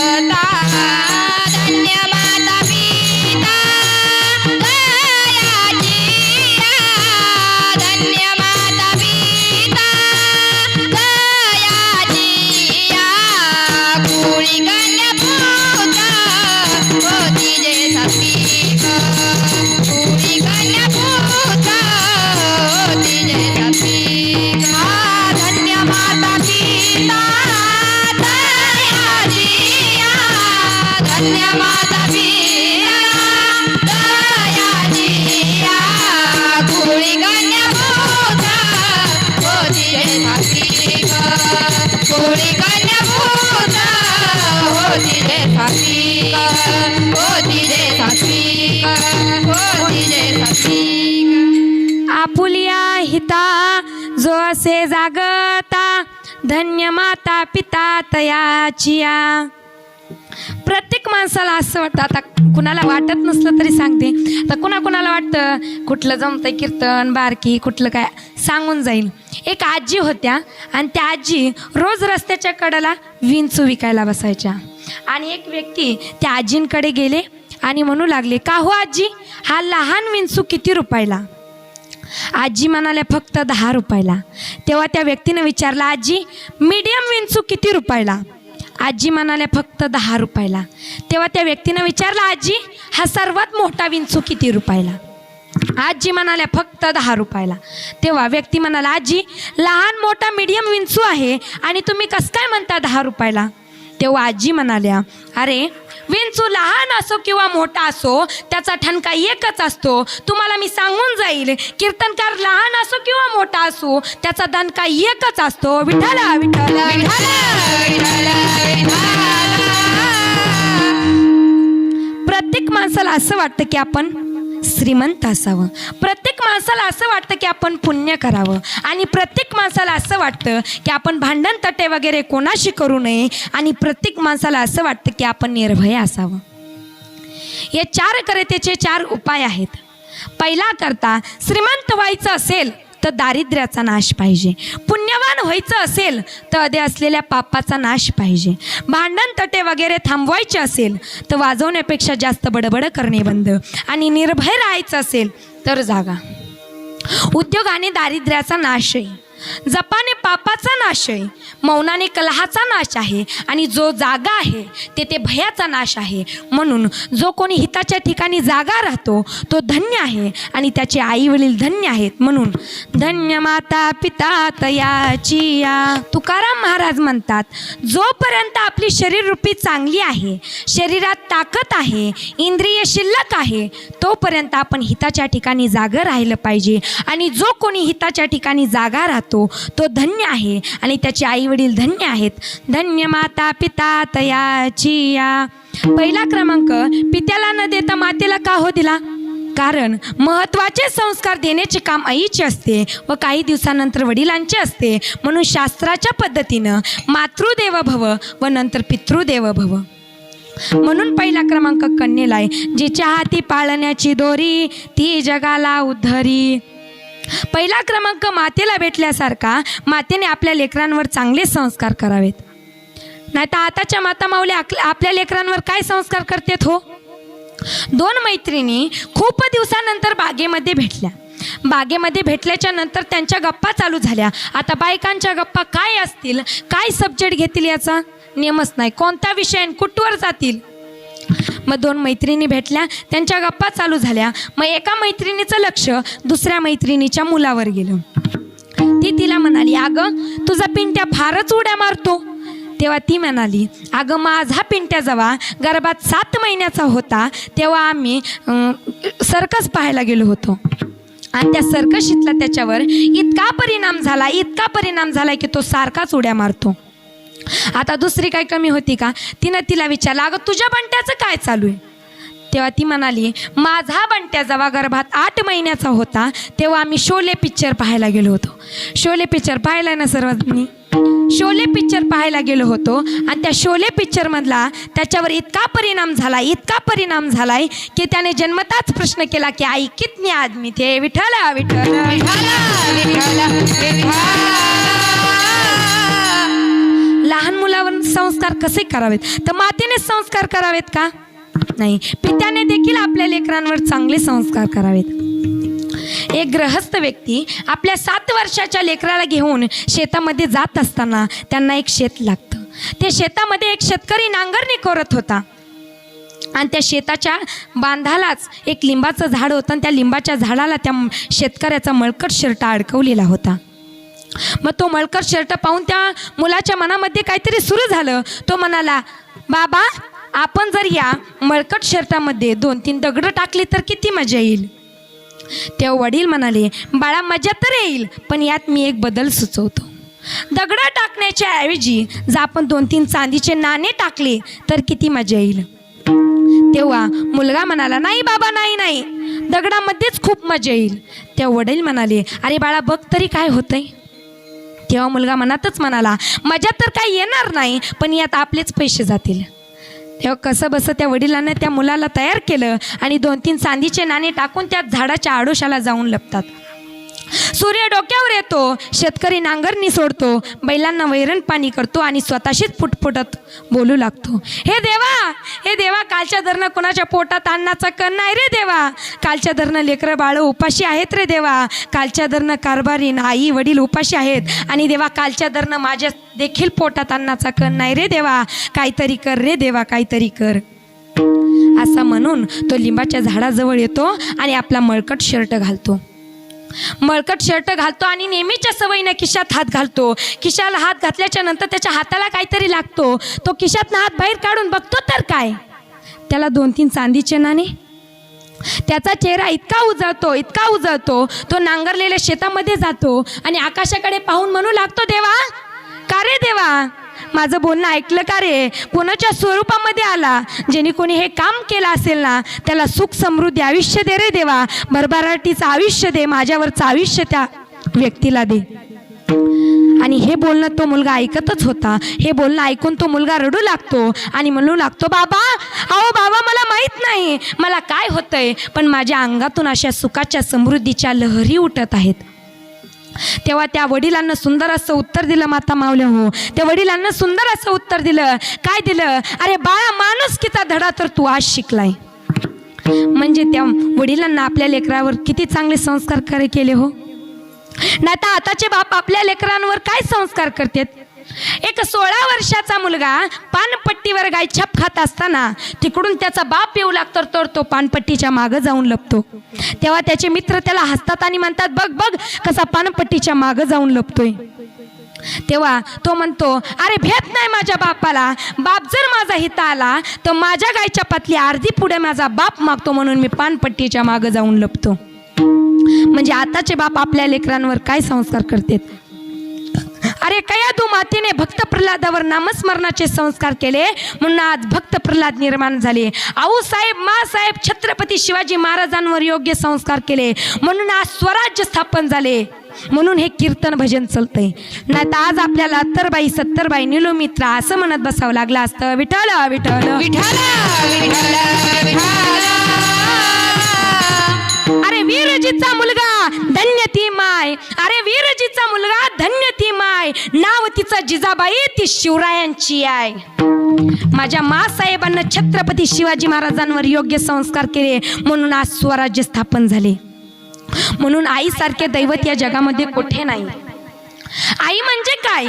धन्य माता पिता दयाची, धन्य माता पिता दयाची, कुळी कन्या पुत्र होती जे सात्विक, कुळी कन्या पुत्र होती जे सात्विक. धन्य माता पिता दयाची, धन्य माता पिता दयाची, कुळी कन्या पुत्र होती जे सात्विक, कुळी कन्या पुत्र होती जे सात्विक, होती जे सात्विक, होती जे सात्विक.
आपुलिया हिता जो असे जागता, धन्य माता पिता तयाचिया. प्रत्येक माणसाला असं वाटतं, आता कुणाला वाटत नसलं तरी सांगते, तर कुणाला वाटतं कुठलं जमतंय कीर्तन, बारकी कुठलं काय सांगून जाईल. एक आजी होत्या आणि त्या आजी रोज रस्त्याच्या कडेला विंचू विकायला बसायच्या. आणि एक व्यक्ती त्या आजींकडे गेले आणि म्हणू लागले, का हो आजी, हा लहान विंचू किती रुपयाला? आजी म्हणाल्या, फक्त 10 रुपयाला. तेव्हा त्या व्यक्तीने विचारलं, आजी मीडियम विंचू किती रुपयाला? आजी म्हणाल्या, फक्त 10 रुपयाला. तेव्हा त्या व्यक्तीने विचारलं, आजी हा सर्वात मोठा विंचू किती रुपयाला? आजी म्हणाल्या, फक्त 10 रुपयाला. तेव्हा व्यक्ती म्हणाला, आजी लहान मोठा मीडियम विंचू आहे आणि तुम्ही कसं काय म्हणता 10 रुपयाला? तेव्हा आजी म्हणाल्या, अरे विंचू लहान असो किंवा मोठा असो, त्याचा ठणका एकच असतो. तुम्हाला मी सांगून जाईल, कीर्तनकार लहान असो किंवा मोठा असो, त्याचा दणका एकच असतो. विठ्ठला विठ्ठला विठ्ठला. प्रत्येक माणसाला असं वाटतं की आपण श्रीमंत असावं. प्रत्येक माणसाला असं वाटतं की आपण पुण्य करावं आणि प्रत्येक माणसाला असं वाटतं की आपण भांडण तटे वगैरे कोणाशी करू नये आणि प्रत्येक माणसाला असं वाटतं की आपण निर्भय असावं. हे 4 करतेचे 4 उपाय आहेत. पहिला करता, श्रीमंत व्हायचं असेल तर दारिद्र्याचा नाश पाहिजे. पुण्यवान व्हायचं असेल तर अधे असलेल्या पापाचा नाश पाहिजे. भांडण तटे वगैरे थांबवायचे असेल तर वाजवण्यापेक्षा जास्त बडबड करणे बंद. आणि निर्भय राहायचं असेल तर जागा. उद्योग आणि दारिद्र्याचा नाश आहे. जपाने पापाचा नाश आहे. मौनाने कलहाचा नाश आहे. आणि जो जागा आहे तेथे भयाचा नाश आहे. म्हणून जो कोणी हिताच्या ठिकाणी जागा राहतो तो धन्य आहे आणि त्याचे आई वडील धन्य आहेत. म्हणून धन्य माता पिता तयाची या. तुकाराम महाराज म्हणतात, जोपर्यंत आपली शरीररूपी चांगली आहे, शरीरात ताकद आहे, इंद्रिय शिल्लक आहे, तोपर्यंत आपण हिताच्या ठिकाणी जागा राहिलं पाहिजे. आणि जो कोणी हिताच्या ठिकाणी जागा राहतो तो धन्य आहे आणि त्याचे आई वडील धन्य आहेत. धन्य माता पिता तयाची या. पहिला क्रमांक, पित्याला न देता मातेला का हो दिला? कारण महत्त्वाचे संस्कार देण्याचे काम आईचे असते व काही दिवसानंतर वडिलांचे असते. म्हणून शास्त्राच्या पद्धतीनं मातृदेव भव व नंतर पितृदेव भव. म्हणून पहिला क्रमांक कन्येला आहे. जिच्या हाती पाळण्याची दोरी ती जगाला उद्धरी. पहिला क्रमांक मातेला भेटल्यासारखा मातेने आपल्या लेकरांवर चांगले संस्कार करावेत. नाही तर आताच्या माता माऊली आपल्या लेकरांवर काय संस्कार करतात हो? 2 मैत्रिणी खूप दिवसानंतर बागेमध्ये भेटल्या. बागेमध्ये भेटल्याच्या नंतर त्यांच्या गप्पा चालू झाल्या. आता बायकांच्या गप्पा काय असतील, काय सब्जेक्ट घेतील याचा नियमच नाही. कोणता विषय कुठवर जातील. मग 2 मैत्रिणी भेटल्या, त्यांच्या गप्पा चालू झाल्या. मग एका मैत्रिणीचं लक्ष दुसऱ्या मैत्रिणीच्या मुलावर गेलं. ती तिला म्हणाली, अगं तुझा पिंट्या फारच उड्या मारतो. तेव्हा ती म्हणाली, अगं माझा पिंट्या जेव्हा गर्भात 7 महिन्याचा होता तेव्हा आम्ही सर्कस पाहायला गेलो होतो आणि त्या सर्कशीतला त्याच्यावर इतका परिणाम झाला की तो सारखाच उड्या मारतो. आता दुसरी काय कमी होती का? तिनं तिला विचारलं, अगं तुझ्या बंट्याचं काय चालू आहे? तेव्हा ती म्हणाली, माझा बंट्या जेव्हा गर्भात 8 महिन्याचा होता तेव्हा आम्ही शोले पिक्चर पाहायला गेलो होतो. शोले पिक्चर पाहायला ना सर्वांनी? शोले पिक्चर पाहायला गेलो होतो आणि त्या शोले पिक्चरमधला त्याच्यावर इतका परिणाम झालाय की त्याने जन्मताच प्रश्न केला की आई कितनी आदमी थे? विठ्ठला विठ्ठला विठ्ठला विठ्ठला. लहान मुलावर संस्कार कसे करावेत? तर मातेने संस्कार करावेत का? नाही. पित्याने देखील आपल्या लेकरांवर चांगले संस्कार करावेत. एक गृहस्थ व्यक्ती आपल्या 7 वर्षाच्या लेकराला घेऊन शेतामध्ये जात असताना त्यांना एक शेत लागतं. त्या शेतामध्ये एक शेतकरी नांगरणी करत होता आणि त्या शेताच्या बांधालाच एक लिंबाचं झाड होतं आणि त्या लिंबाच्या झाडाला त्या शेतकऱ्याचा मळकट शर्ट अडकवलेला होता. मग तो मळकट शर्ट पाहून त्या मुलाच्या मनामध्ये काहीतरी सुरू झालं. तो म्हणाला, बाबा आपण जर या मळकट शर्टामध्ये 2-3 दगडं टाकली तर किती मजा येईल? तेव्हा वडील म्हणाले, बाळा मजा तर येईल पण यात मी एक बदल सुचवतो. दगडं टाकण्याच्या ऐवजी जर आपण 2-3 चांदीचे नाणे टाकले तर किती मजा येईल? तेव्हा मुलगा म्हणाला, नाही बाबा नाही, दगडामध्येच खूप मजा येईल. तेव्हा वडील म्हणाले, अरे बाळा बघ तरी काय होतंय. तेव्हा मुलगा मनातच म्हणाला, मजा तर काही येणार नाही पण यात आपलेच पैसे जातील. तेव्हा कसं बसं त्या वडिलांना त्या मुलाला तयार केलं आणि 2-3 चांदीचे नाणे टाकून त्या झाडाच्या आडोशाला जाऊन लपतात. सूर्य डोक्यावर येतो, शेतकरी नांगरणी सोडतो, बैलांना वैरण पाणी करतो आणि स्वतःशीच फुटफुटत बोलू लागतो, हे देवा कालच्या धरणं कोणाच्या पोटात अन्नाचा कण नाही रे देवा. कालच्या धरणं लेकरं बाळ उपाशी आहेत रे देवा. कालच्या धरणं कारभारीन आई वडील उपाशी आहेत आणि देवा कालच्या धरणं माझ्या देखील पोटात अन्नाचा कण नाही रे देवा. काहीतरी कर रे देवा, काहीतरी कर. असं म्हणून तो लिंबाच्या झाडाजवळ येतो आणि आपला मळकट शर्ट घालतो. आणि नेहमीच्या सवयीने खिशात हात घालतो. खिशाला हात घातल्याच्या नंतर त्याच्या हाताला काहीतरी लागतो. तो खिशातनं हात बाहेर काढून बघतो तर काय, त्याला 2-3 चांदीचे नाणे. त्याचा चेहरा इतका उजळतो तो नांगरलेल्या शेतामध्ये जातो आणि आकाशाकडे पाहून म्हणू लागतो, देवा का रे देवा माझं बोलणं ऐकलं का रे? कोणाच्या स्वरूपामध्ये आला? ज्याने कोणी हे काम केलं असेल ना त्याला सुख समृद्धी आयुष्य दे रे देवा, भरभराटीचं आयुष्य दे, माझ्यावरचं आयुष्य त्या व्यक्तीला दे. आणि हे बोलणं तो मुलगा ऐकतच होता. हे बोलणं ऐकून तो मुलगा रडू लागतो आणि म्हणू लागतो, बाबा, अहो बाबा, मला माहीत नाही मला काय होतंय, पण माझ्या अंगातून अशा सुखाच्या समृद्धीच्या लहरी उठत आहेत. तेव्हा त्या वडिलांना सुंदर असं उत्तर दिलं माता माऊल्या हो. त्या वडिलांना सुंदर असं उत्तर दिलं. काय दिलं? अरे बाळा, माणुसकीचा धडा तर तू आज शिकलाय. म्हणजे त्या वडिलांना आपल्या लेकरावर किती चांगले संस्कार केले हो. नाही तर आताचे बाप आपल्या लेकरांवर काय संस्कार करतात? एक 16 वर्षाचा मुलगा पानपट्टीवर गायछाप खात असताना तिकडून त्याचा बाप येऊ लागतो, तर तो पानपट्टीच्या मागं जाऊन लपतो. तेव्हा त्याचे मित्र त्याला हसतात आणि म्हणतात, बघ बघ कसा पानपट्टीच्या मागं जाऊन लपतोय. तेव्हा तो म्हणतो, अरे भेट नाही माझ्या बापाला. बाप जर माझा हिता आला तर माझ्या गायच्या पातली अर्धी पुढे माझा बाप मागतो, म्हणून मी पानपट्टीच्या मागं जाऊन लपतो. म्हणजे आताचे बाप आपल्या लेकरांवर काय संस्कार करतात? अरे कयादू मातेने भक्त प्रल्हादावर नामस्मरणाचे संस्कार केले, म्हणून आज भक्त प्रल्हाद निर्माण झाले. आऊसाहेब, मासाहेब, छत्रपती शिवाजी महाराजांवर योग्य संस्कार केले, म्हणून आज स्वराज्य स्थापन झाले. म्हणून हे कीर्तन भजन चालतंय. नाही तर आज आपल्याला 70 70 निलोमित्रा असं म्हणत बसावं लागलं असतं. विठ्ठल विठ्ठल विठ्ठल विठ्ठल. अरे वीरजीचा मुलगा धन्य ती माय, अरे वीरजीचा मुलगा धन्य ती माय, नाव तिचं जिजाबाई, ती शिवरायांची आहे. माझ्या मासाहेबांना छत्रपती शिवाजी महाराजांवर योग्य संस्कार केले, म्हणून आज स्वराज्य स्थापन झाले. म्हणून आईसारखे दैवत या जगामध्ये कुठे नाही. आई म्हणजे काय?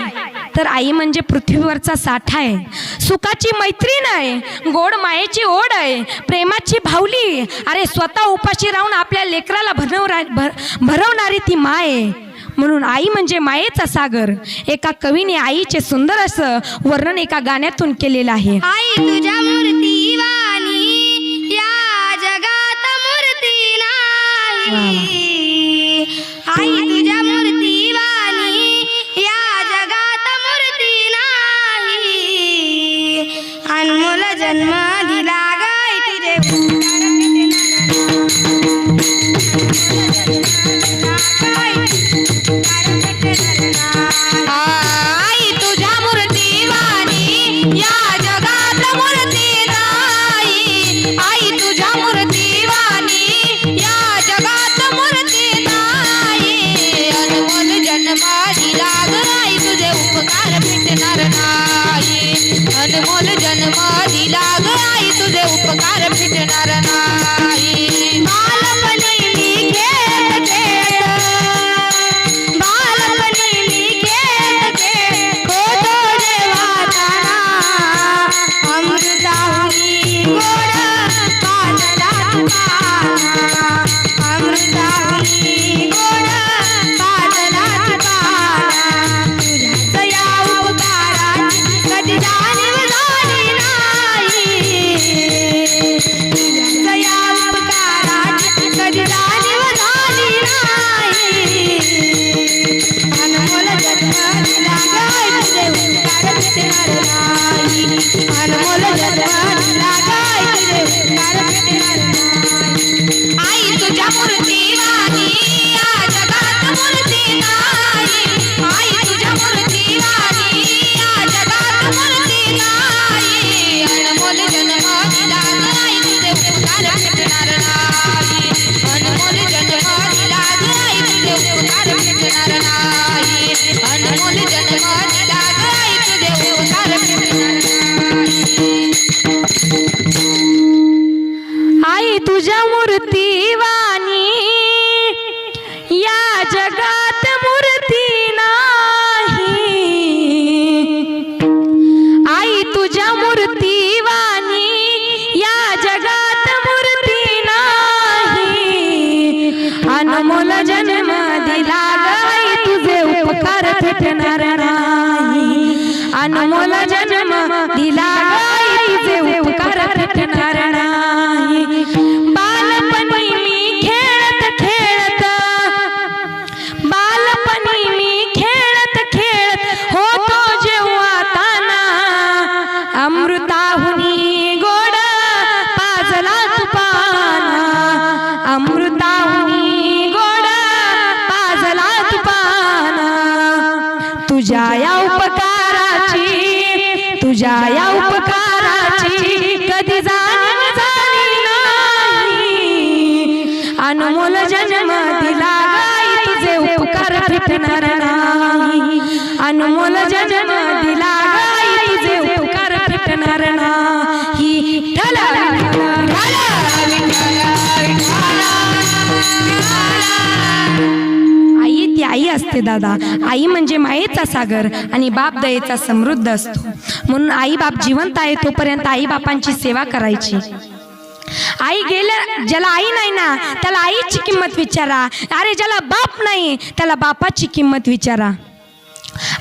तर आई म्हणजे पृथ्वीवरचा साठा आहे, सुखाची मैत्रीण आहे, गोड मायेची ओढ आहे, प्रेमाची भावली. अरे स्वतः उपाशी राहून आपल्या लेकराला भरवणारी ती माय आहे. म्हणून आई म्हणजे मायेचा सागर. एका कवीने आईचे सुंदर असं वर्णन एका गाण्यातून केलेलं आहे.
आई तुझ्या मूर्ती वाणी या जगात मूर्ती नाही. आई तुझ्या मूर्ती वाणी या जगात मूर्ती नाही. अनमोल जन्म दिला गाय तुझे आई तुझ्या मूर्ती वाणी या जगात मूर्ती नाही. आई तुझ्या मूर्ती वाणी या जगात मूर्ती नाही. अनमोल जन्म दिला गाय तुझे उपकार फिटणार नाही. अनमोल जन्म दिला गाय तुझे उपकार फिटणार नाही. बालपणी मी खेळ खेळ, बालपणी मी खेळ खेळ होतो देवाताना. अमृताहुनी गोड पाजला तुपाना. अमृताहुनी गोड पाजला तुपाना. तुझ्याच या उपकाराची कधी जाणीव झाली नाही. तुझ्याच या उपकाराची कधी जाणीव झाली नाही. अनमोल जन्म दिला गाय तुझे उपकार फिटणार नाही. अनमोल जन्म दिला गाय तुझे उपकार फिटणार नाही. आई तुझ्या मूर्ती वाणी या जगात मूर्ती नाही. आई तुझ्या मूर्ती वाणी या जगात मूर्ती नाही. अनमोल जन्म दिला गाय तुझे उपकार फिटणार नाही. अनमोल जन्म दिला गाय तुझे उपकार फिटणार नाही. अनमोल जन्म दिला गाय तुझे उपकार फिटणार नाही.
आई तुझ्या मूर्ती वाणी या जगात मूर्ती नाही. आई तुझ्या मूर्ती वाणी या जगात मूर्ती नाही. अनमोल जन्म दिला गाय तुझे उपकार फिटणार नाही. अनमोल जन्म दिला गाय तुझे उपकार फिटणार नाही. बालपणी मी खेळत खेळत, बालपणी मी खेळत खेळत होतो जेव्हा ताना. तुझ्या या उपकाराची, तुझ्या या उपकाराची कधी जाणीव झाली नाही. अनमोल जन्म दिला गाई, तुझे उपकार फिटणार नाही. अनमोल जन्म दिला गाई, तुझे उपकार फिटणार नाही. ठला आई ती आई असते दादा. आई म्हणजे मायेचा सागर आणि बाप दयेचा समृद्ध असतो. म्हणून आई बाप जिवंत आहे तोपर्यंत आई बापांची सेवा करायची. आई गेल्या, ज्याला आई नाही ना त्याला आईची किंमत विचारा. अरे ज्याला बाप नाही त्याला बापाची किंमत विचारा.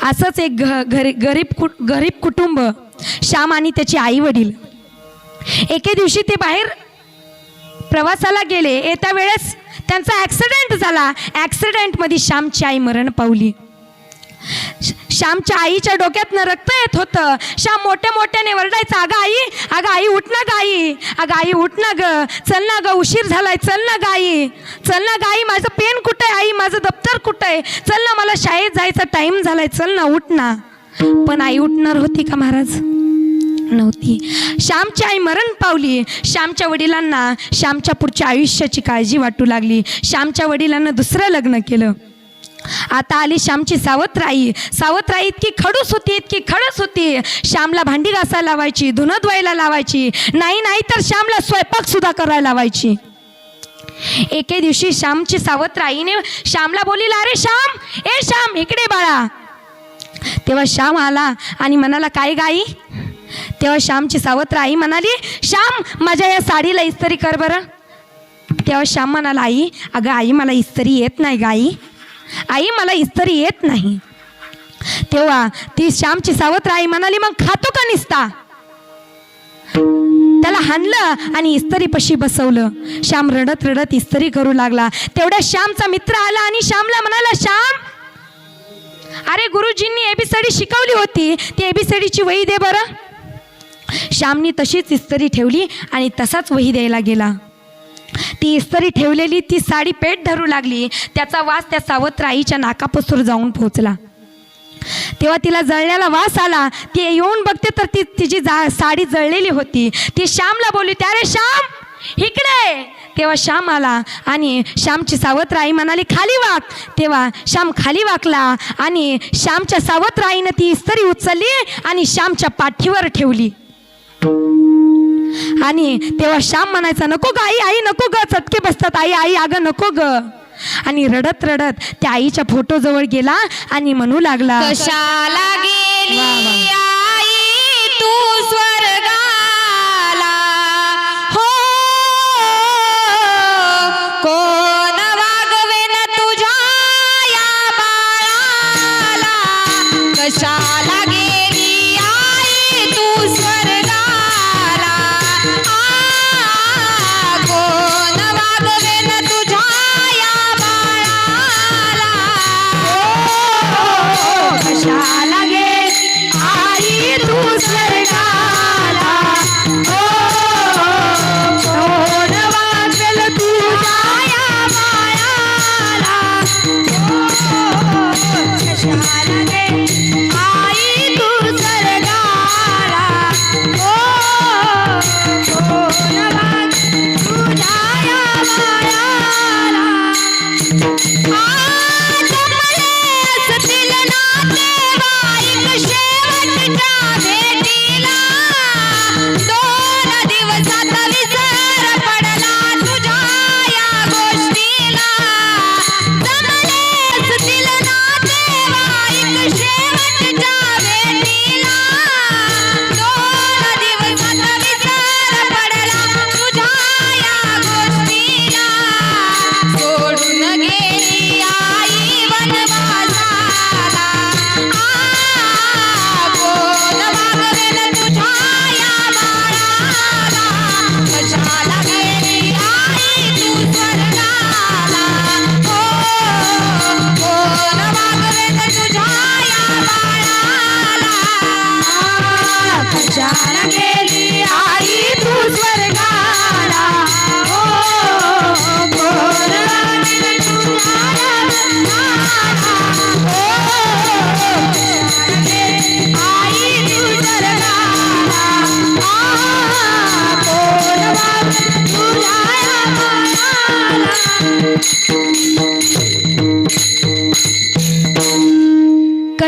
असंच एक गरीब कुटुंब, श्याम आणि त्याचे आई वडील. एके दिवशी ते बाहेर प्रवासाला गेले. येत्या वेळेस त्यांचा ॲक्सिडेंट झाला. ॲक्सिडेंटमध्ये श्यामची आई मरण पावली. श्यामच्या आईच्या डोक्यातनं रक्त येत होतं. श्याम मोठ्या मोठ्याने वरडायचा, अगं आई उठ ना गाई, अगं आई उठ ना ग, चल ना ग, उशीर झालाय, चल ना गाई, चल ना गाई, माझं पेन कुठं आहे आई, माझं दप्तर कुठं आहे, चल ना, मला शाळेत जायचा टाईम झालाय, चल ना, उठ ना. पण आई उठणार होती का महाराज? नव्हती. श्यामची आई मरण पावली. श्यामच्या वडिलांना श्यामच्या पुढच्या आयुष्याची काळजी वाटू लागली. श्यामच्या वडिलांना दुसरं लग्न केलं. आता आली श्यामची सावत्राई. सावत्राई इतकी खडूस होती. श्यामला भांडी घासायला लावायची, धुणं धुवायला लावायची, नाही तर श्यामला स्वयंपाक सुद्धा करायला लावायची. एके दिवशी श्यामची सावत्राईने श्यामला बोलली, अरे श्याम इकडे बाळा. तेव्हा श्याम आला आणि म्हणाला, काय गाई? तेव्हा श्यामची सावत्र आई म्हणाली, श्याम माझ्या या साडीला इस्त्री कर बरं. तेव्हा श्याम म्हणाला, अगं आई मला इस्त्री येत नाही गाई, आई मला इस्त्री येत नाही. तेव्हा ती श्यामची सावत्र आई म्हणाली, मग खातो का निसता? त्याला हाणलं आणि इस्त्रीपाशी बसवलं. श्याम रडत रडत इस्त्री करू लागला. तेवढ्या श्यामचा मित्र आला आणि श्यामला म्हणाला, श्याम अरे गुरुजींनी एबीसीडी शिकवली होती, ती एबीसीडीची वही दे बरं. श्यामनी तशीच इस्त्री ठेवली आणि तसाच वही द्यायला गेला. ती इस्त्री ठेवलेली ती साडी पेट धरू लागली. त्याचा वास त्या सावत्र आईच्या नाकापसर जाऊन पोहोचला. तेव्हा तिला जळलेला वास आला. ती येऊन बघते तर तिची साडी जळलेली होती. ती श्यामला बोलली, अरे श्याम इकडे. तेव्हा श्याम आला आणि श्यामची सावत्र आई म्हणाली, खाली वाक. तेव्हा श्याम खाली वाकला आणि श्यामच्या सावत्र आईनं ती इस्त्री उचलली आणि श्यामच्या पाठीवर ठेवली. आणि तेव्हा श्याम म्हणायचा, नको ग आई नको ग, चटके बसतात आई अगं नको ग. आणि रडत रडत त्या आईच्या फोटो जवळ गेला आणि म्हणू लागला,
कशाला गेली आई तू स्वर्गाला, हो कोण वागवेन तुझ्या या बाळाला. कशाला गेली आई तू स्वर्गाला, कोण वागवेन तुझ्या या बाळाला. कशाला गेली आई तू स्वर्गाला, कोण वागवेल तुझ्या या बाळाला. कशाला गेली आई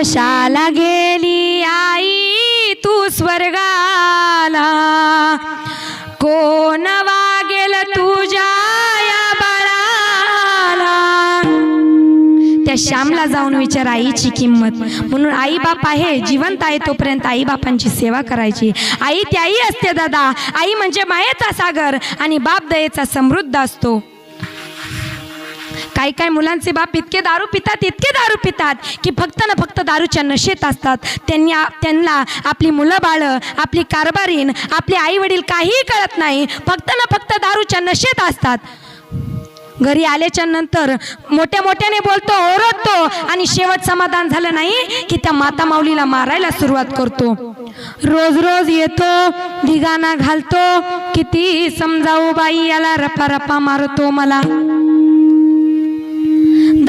कशाला गेली आई तू स्वर्गाला, कोण वागेल तुझ्या या बाळाला. त्या श्यामला जाऊन विचार आईची किंमत. म्हणून आई बाप आहे, जिवंत आहे तोपर्यंत आई बापांची सेवा करायची. आई ती आई असते दादा. आई म्हणजे मायेचा सागर आणि बाप दयेचा समृद्ध असतो. काही काही मुलांचे बाप इतके दारू पितात की फक्त ना फक्त दारूच्या नशेत असतात. त्यांना आपली मुलं बाळ, आपली कारभारीन, आपले आई वडील काहीही कळत नाही. फक्त ना फक्त दारूच्या नशेत असतात. घरी आल्याच्या नंतर मोठ्याने बोलतो, ओरडतो आणि शेवट समाधान झालं नाही की त्या माता माऊलीला मारायला सुरुवात करतो. रोज येतो, धिगाणा घालतो, किती समजावू बाई याला, रपा मारतो मला.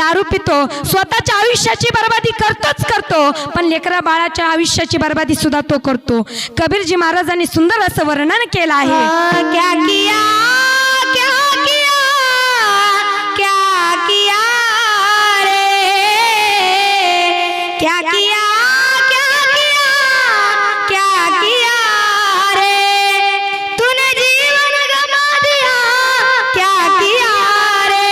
दारू पितो, स्वतःच्या आयुष्याची बर्बादी करतो, पण लेकरा बाळाच्या आयुष्याची बर्बादी सुद्धा तो करतो. कबीरजी महाराजांनी सुंदर असं वर्णन केलं आहे.
क्या किया रे, क्या किया रे, तूने जीवन गमा दिया, क्या किया रे,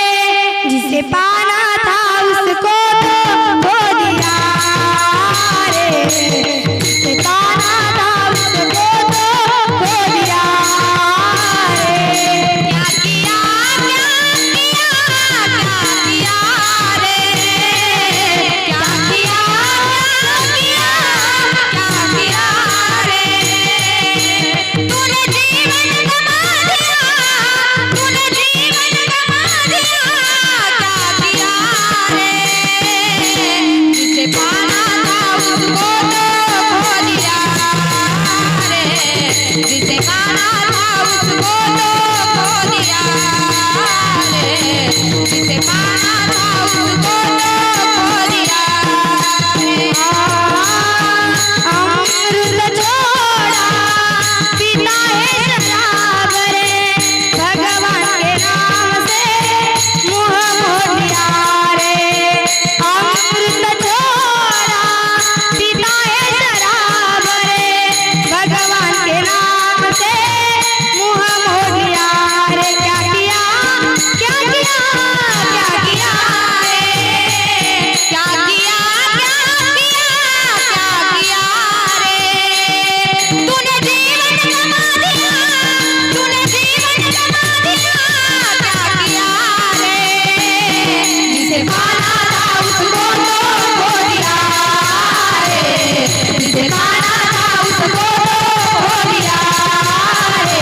जिसे पाना था उसको खो दिया रे, जिसे पाना था उसको खो दिया रे. क्या किया रे, क्या किया रे, तूने जीवन गमा दिया, तूने जीवन गमा दिया, क्या किया रे, जिसे पाना था उसको खो दिया रे, जिसे पाना था उसको खो दिया रे, जिसे पाना था उसको खो दिया रे. अमृत छोड़ा पीता है शराब रे, भगवान के नाम से मुँह मोड़ लिया रे. अमृत छोड़ा पीता है शराब रे, भगवान के नाम से मुँह मोड़ लिया रे. क्या किया रे, क्या किया रे, तूने जीवन गमा दिया, तूने जीवन गमा दिया, क्या किया रे, जिसे पाना था उसको खो दिया रे, जिसे पाना था उसको खो दिया रे,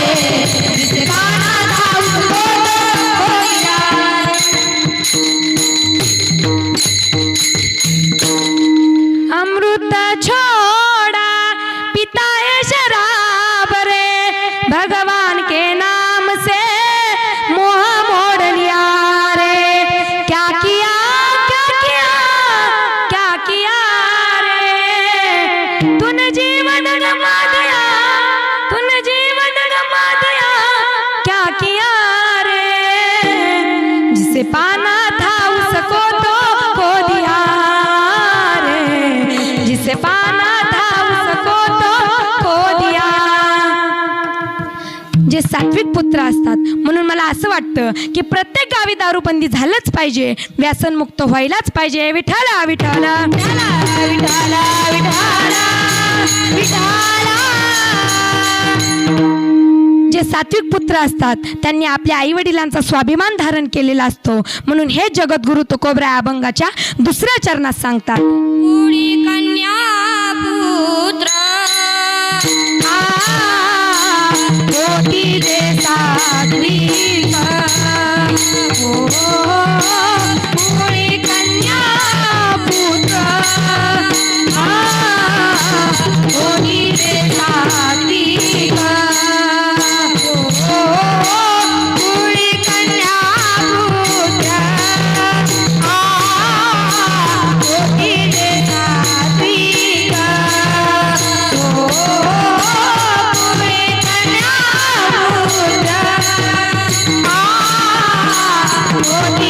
जिसे पाना था उसको खो दिया रे.
अमृत छोड़ा पिता है शराब रे, भगवान के नाम से मुँह मोड़ लिया रे. क्या किया रे, तूने जीवन गमा दिया, तूने जीवन गमा दिया, क्या किया रे, जिसे पाना था उसको तो खो दिया रे, जिसे पाना था उसको तो खो दिया. जे सात्विक पुत्र असतात. म्हणून मला असं वाटतं की प्रत्येक गावी दारूबंदी झालंच पाहिजे, व्यसनमुक्त व्हायलाच पाहिजे. विठाला विठाला विठाला विठाला विठाला. जे सात्विक पुत्र असतात त्यांनी आपल्या आई वडिलांचा स्वाभिमान धारण केलेला असतो. म्हणून हे जगद्गुरु तुकोबराय अभंगाच्या दुसऱ्या चरणात सांगतात.
कुड़ी कन्या पुत्र कोटी दे सात्विक, कुड़ी कन्या पुत्र कोटी दे सात्विक, कुड़ी कन्या पुत्र कोटी दे सात्विक, कुड़ी कन्या पुत्र कोटी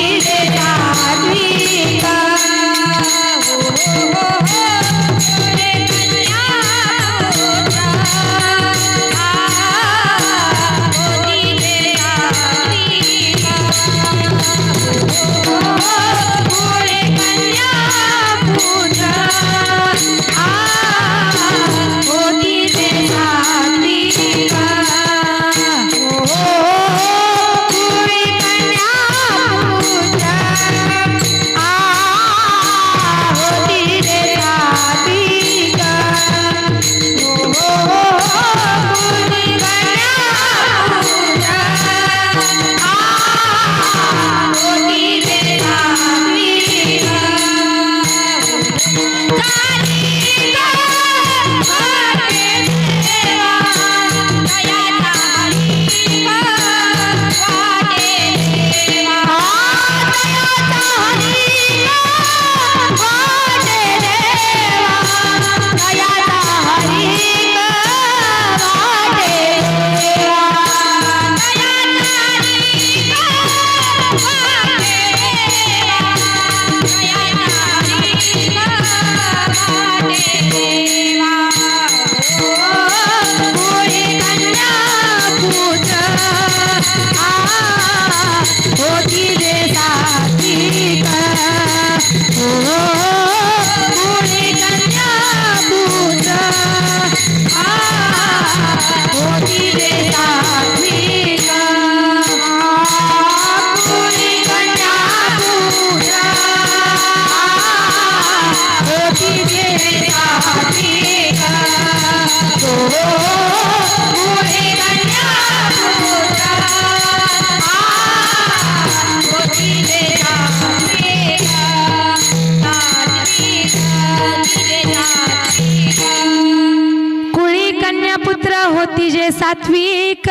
होती जे सात्विक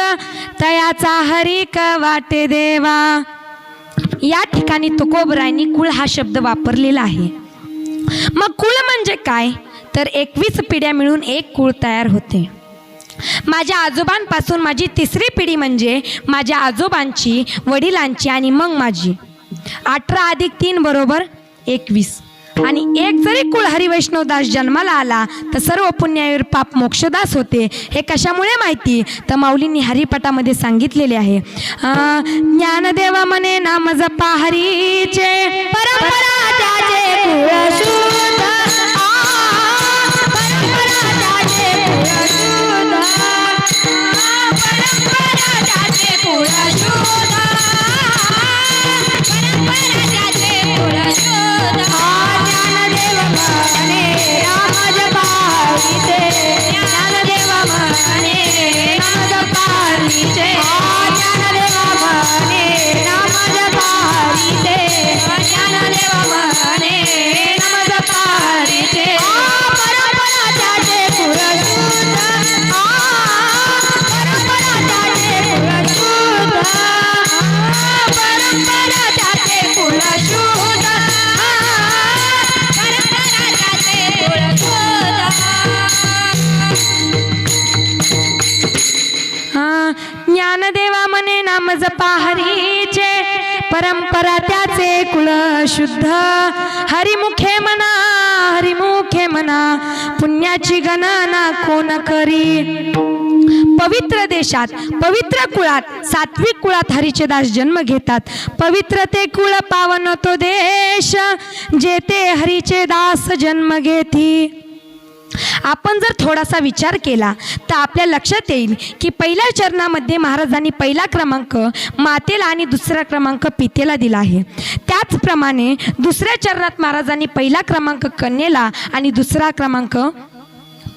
तयाचा हरिक वाटे देवा. या ठिकाणी तुकोबरायांनी कुळ हा शब्द वापरलेला आहे. मग कुळ म्हणजे काय, तर 21 पिढ्या मिळून एक कुळ तयार होते. माझ्या आजोबांपासून माझी तिसरी पिढी म्हणजे माझ्या आजोबांची, वडिलांची आणि मग माझी. 18 + 3 = 21. आणि एक जरी कुळ हरिवैष्णवदास जन्माला आला तर सर्व पुण्यावर पाप मोक्षदास होते. हे कशामुळे माहिती, तर माऊलींनी हरिपाठामध्ये सांगितलेले आहे. ज्ञानदेवा म्हणे नाम जपा हरीचे,
परंपरा त्याचे कुळ शुद्ध. परंपरा त्याचे कुळ शुद्ध. परंपरा त्याचे कुळ शुद्ध. परंपरा त्याचे कुळ शुद्ध. ज्ञानदेव म्हणे नाम जपा हरीचे. ज्ञानदेव म्हणे नाम जपा हरीचे. ज्ञानदेव म्हणे नाम जपा हरीचे. ज्ञानदेव म्हणे नाम जपा हरीचे. परंपरा त्याचे कुळ शुद्ध. परंपरा त्याचे कुळ शुद्ध. परंपरा त्याचे कुळ शुद्ध. परंपरा त्याचे कुळ शुद्ध.
ज्ञानदेवा म्हणे नाम जपा हरीचे, परंपरा त्याचे कुळ शुद्ध. हरिमुखे म्हणा, हरिमुखे म्हणा, पुण्याची गणना कोण करी. पवित्र देशात, पवित्र कुळात, सात्विक कुळात हरीचे दास जन्म घेतात. पवित्र ते कुळ पावन तो देश, जेथे हरीचे दास जन्म घेती. आपण जर थोडासा विचार केला तर आपल्या लक्षात येईल की पहिल्या चरणामध्ये महाराजांनी पहिला क्रमांक मातेला आणि दुसरा क्रमांक पितेला दिला आहे. त्याचप्रमाणे दुसऱ्या चरणात महाराजांनी पहिला क्रमांक कन्येला आणि दुसरा क्रमांक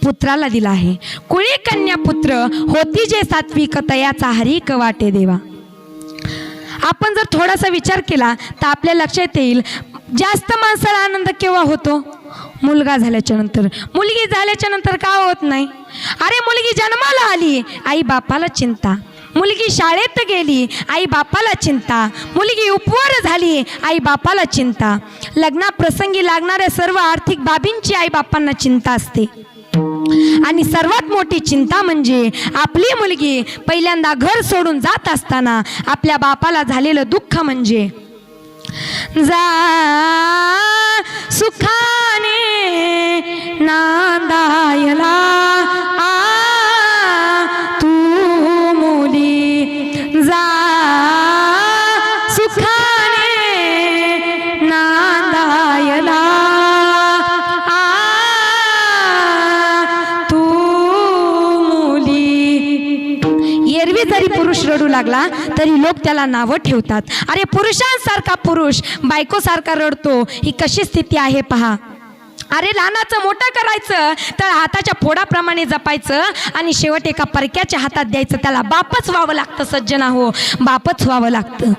पुत्राला दिला आहे. कुळी कन्या पुत्र होती जे सात्विक तयाचा हरिक वाटे देवा. आपण जर थोडासा विचार केला तर आपल्या लक्षात येईल जास्त माणसाला आनंद केव्हा होतो, मुलगा झाल्याच्या नंतर. मुलगी झाल्याच्या नंतर का होत नाही. अरे मुलगी जन्माला आली, आई बापाला चिंता. मुलगी शाळेत गेली, आई बापाला चिंता. मुलगी उपवर झाली, आई बापाला चिंता. लग्नाप्रसंगी लागणाऱ्या सर्व आर्थिक बाबींची आई बापांना चिंता असते. आणि सर्वात मोठी चिंता म्हणजे आपली मुलगी पहिल्यांदा घर सोडून जात असताना आपल्या बापाला झालेलं दुःख म्हणजे जा सुखाने नांदायला तू मुली, जा सुखाने नांदायला तू मुली. एरवी जरी पुरुष रडू लागला तरी लोक त्याला नावं ठेवतात. अरे पुरुषांसारखा पुरुष बायकोसारखा रडतो, ही कशी स्थिती आहे पहा. अरे लहानाचं मोठं करायचं तर हाताच्या फोडाप्रमाणे जपायचं आणि शेवट एका परक्याच्या हातात द्यायचं. त्याला बापच व्हावं लागतं सज्जना हो, बापच व्हावं लागतं.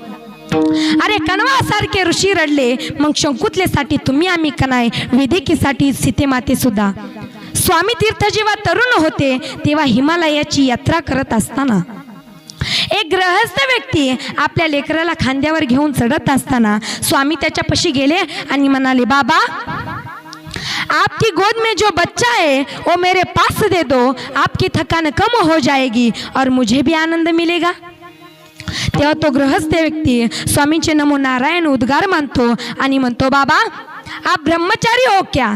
अरे कणवासारखे ऋषी रडले, मग शंकुतलेसाठी तुम्ही आम्ही कनाय, वेदिकेसाठी सीतेमाते सुद्धा. स्वामी तीर्थ जेव्हा तरुण होते तेव्हा हिमालयाची यात्रा करत असताना एक गृहस्थ व्यक्ती आपल्या लेकराला खांद्यावर घेऊन चढत असताना स्वामी त्याच्यापाशी गेले आणि म्हणाले, बाबा आपकी गोद में जो बच्चा है वो मेरे पास दे दो, आपकी थकान कम हो जाएगी और मुझे भी आनंद मिलेगा. तेव्हा तो गृहस्थ व्यक्ती स्वामींचे नमो नारायण उद्गार मानतो आणि म्हणतो, बाबा आप ब्रह्मचारी हो क्या?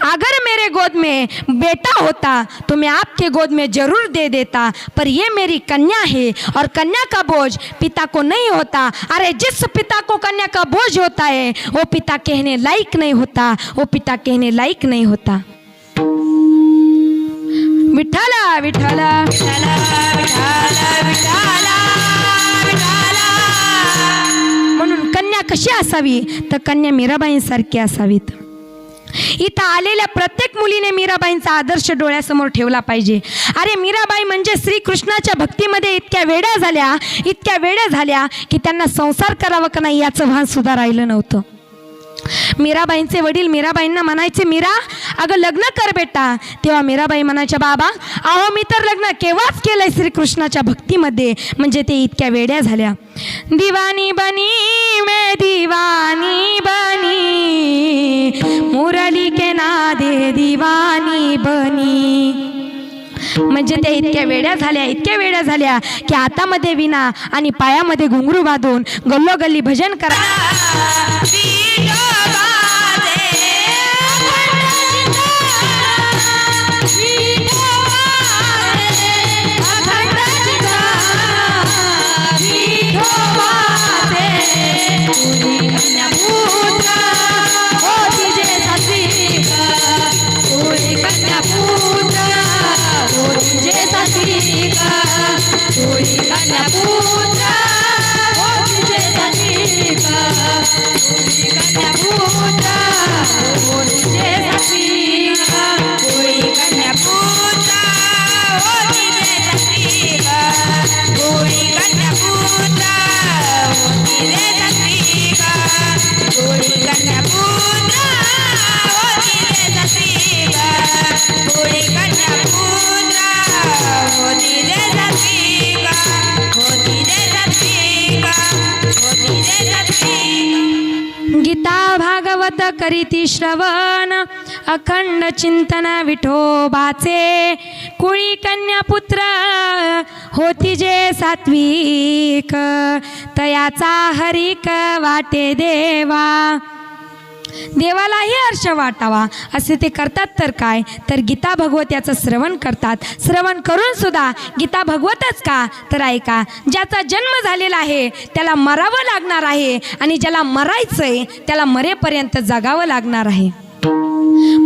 अगर मेरे गोद में बेटा होता तो मैं आपके गोद में जरूर दे देता, पर ये मेरी कन्या है और कन्या का बोझ पिता को नहीं होता. अरे जिस पिता को कन्या का बोझ होता है वो पिता कहने लायक नहीं होता, वो पिता कहने लायक नहीं होता. विठ्ठला विठ्ठला विठ्ठला विठ्ठला विठ्ठला विठ्ठला. म्हणून कन्या कशी असावी तर कन्या मीराबाईंसारखी असावीत. इथं आलेल्या प्रत्येक मुलीने मीराबाईंचा आदर्श डोळ्यासमोर ठेवला पाहिजे. अरे मीराबाई म्हणजे श्रीकृष्णाच्या भक्तीमध्ये इतक्या वेड्या झाल्या की त्यांना संसार करावा का नाही याचं भान सुद्धा राहिलं नव्हतं. मीराबाईंचे वडील मीराबाईंना म्हणायचे, मीरा अगं लग्न कर बेटा. तेव्हा मीराबाई म्हणायच्या, बाबा अहो मी तर लग्न केव्हाच केलंय श्रीकृष्णाच्या भक्तीमध्ये. म्हणजे ते इतक्या वेड्या झाल्या. दिवानी बनी मैं दिवानी बनी, मुरली के नादे दिवानी बनी. म्हणजे त्या इतक्या वेड्या झाल्या की हातामध्ये विणा आणि पायामध्ये घुंगरू बांधून गल्लोगल्ली भजन करा. गीता भागवत करीती श्रवण, अखंड चिंतन विठोबाचे. कुळी कन्या पुत्र होती जे सात्विक, तयाचा हरिक वाटे देवा. देवालाही हर्ष वाटावा असे ते करतात तर काय, तर गीता भगवत याचं श्रवण करतात. श्रवण करून सुद्धा गीता भगवतच का, तर ऐका, ज्याचा जन्म झालेला आहे त्याला मरावं लागणार आहे आणि ज्याला मरायचंय त्याला मरेपर्यंत जगावं लागणार आहे.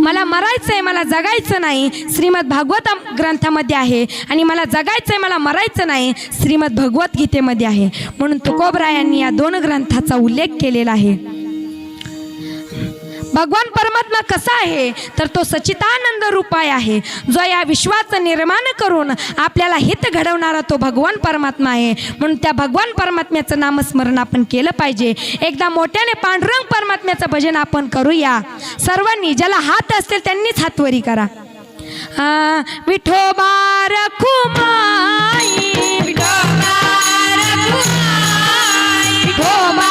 मला मरायचंय, मला जगायचं नाही, श्रीमद भागवत ग्रंथामध्ये आहे. आणि मला जगायचंय, मला मरायचं नाही, श्रीमद भगवद्गीतेमध्ये आहे. म्हणून तुकोबरायांनी या दोन ग्रंथाचा उल्लेख केलेला आहे. भगवान परमात्मा कसा आहे, तर तो सच्चिदानंद रूपाय आहे. जो या विश्वाचं निर्माण करून आपल्याला हित घडवणारा तो भगवान परमात्मा आहे. म्हणून त्या भगवान परमात्म्याचं नामस्मरण आपण केलं पाहिजे. एकदा मोठ्याने पांडुरंग परमात्म्याचं भजन आपण करूया. सर्वांनी, ज्याला हात असतील त्यांनीच हातवरी करा. विठोबा रखुमाई, विठोबा रखुमाई, विठोबा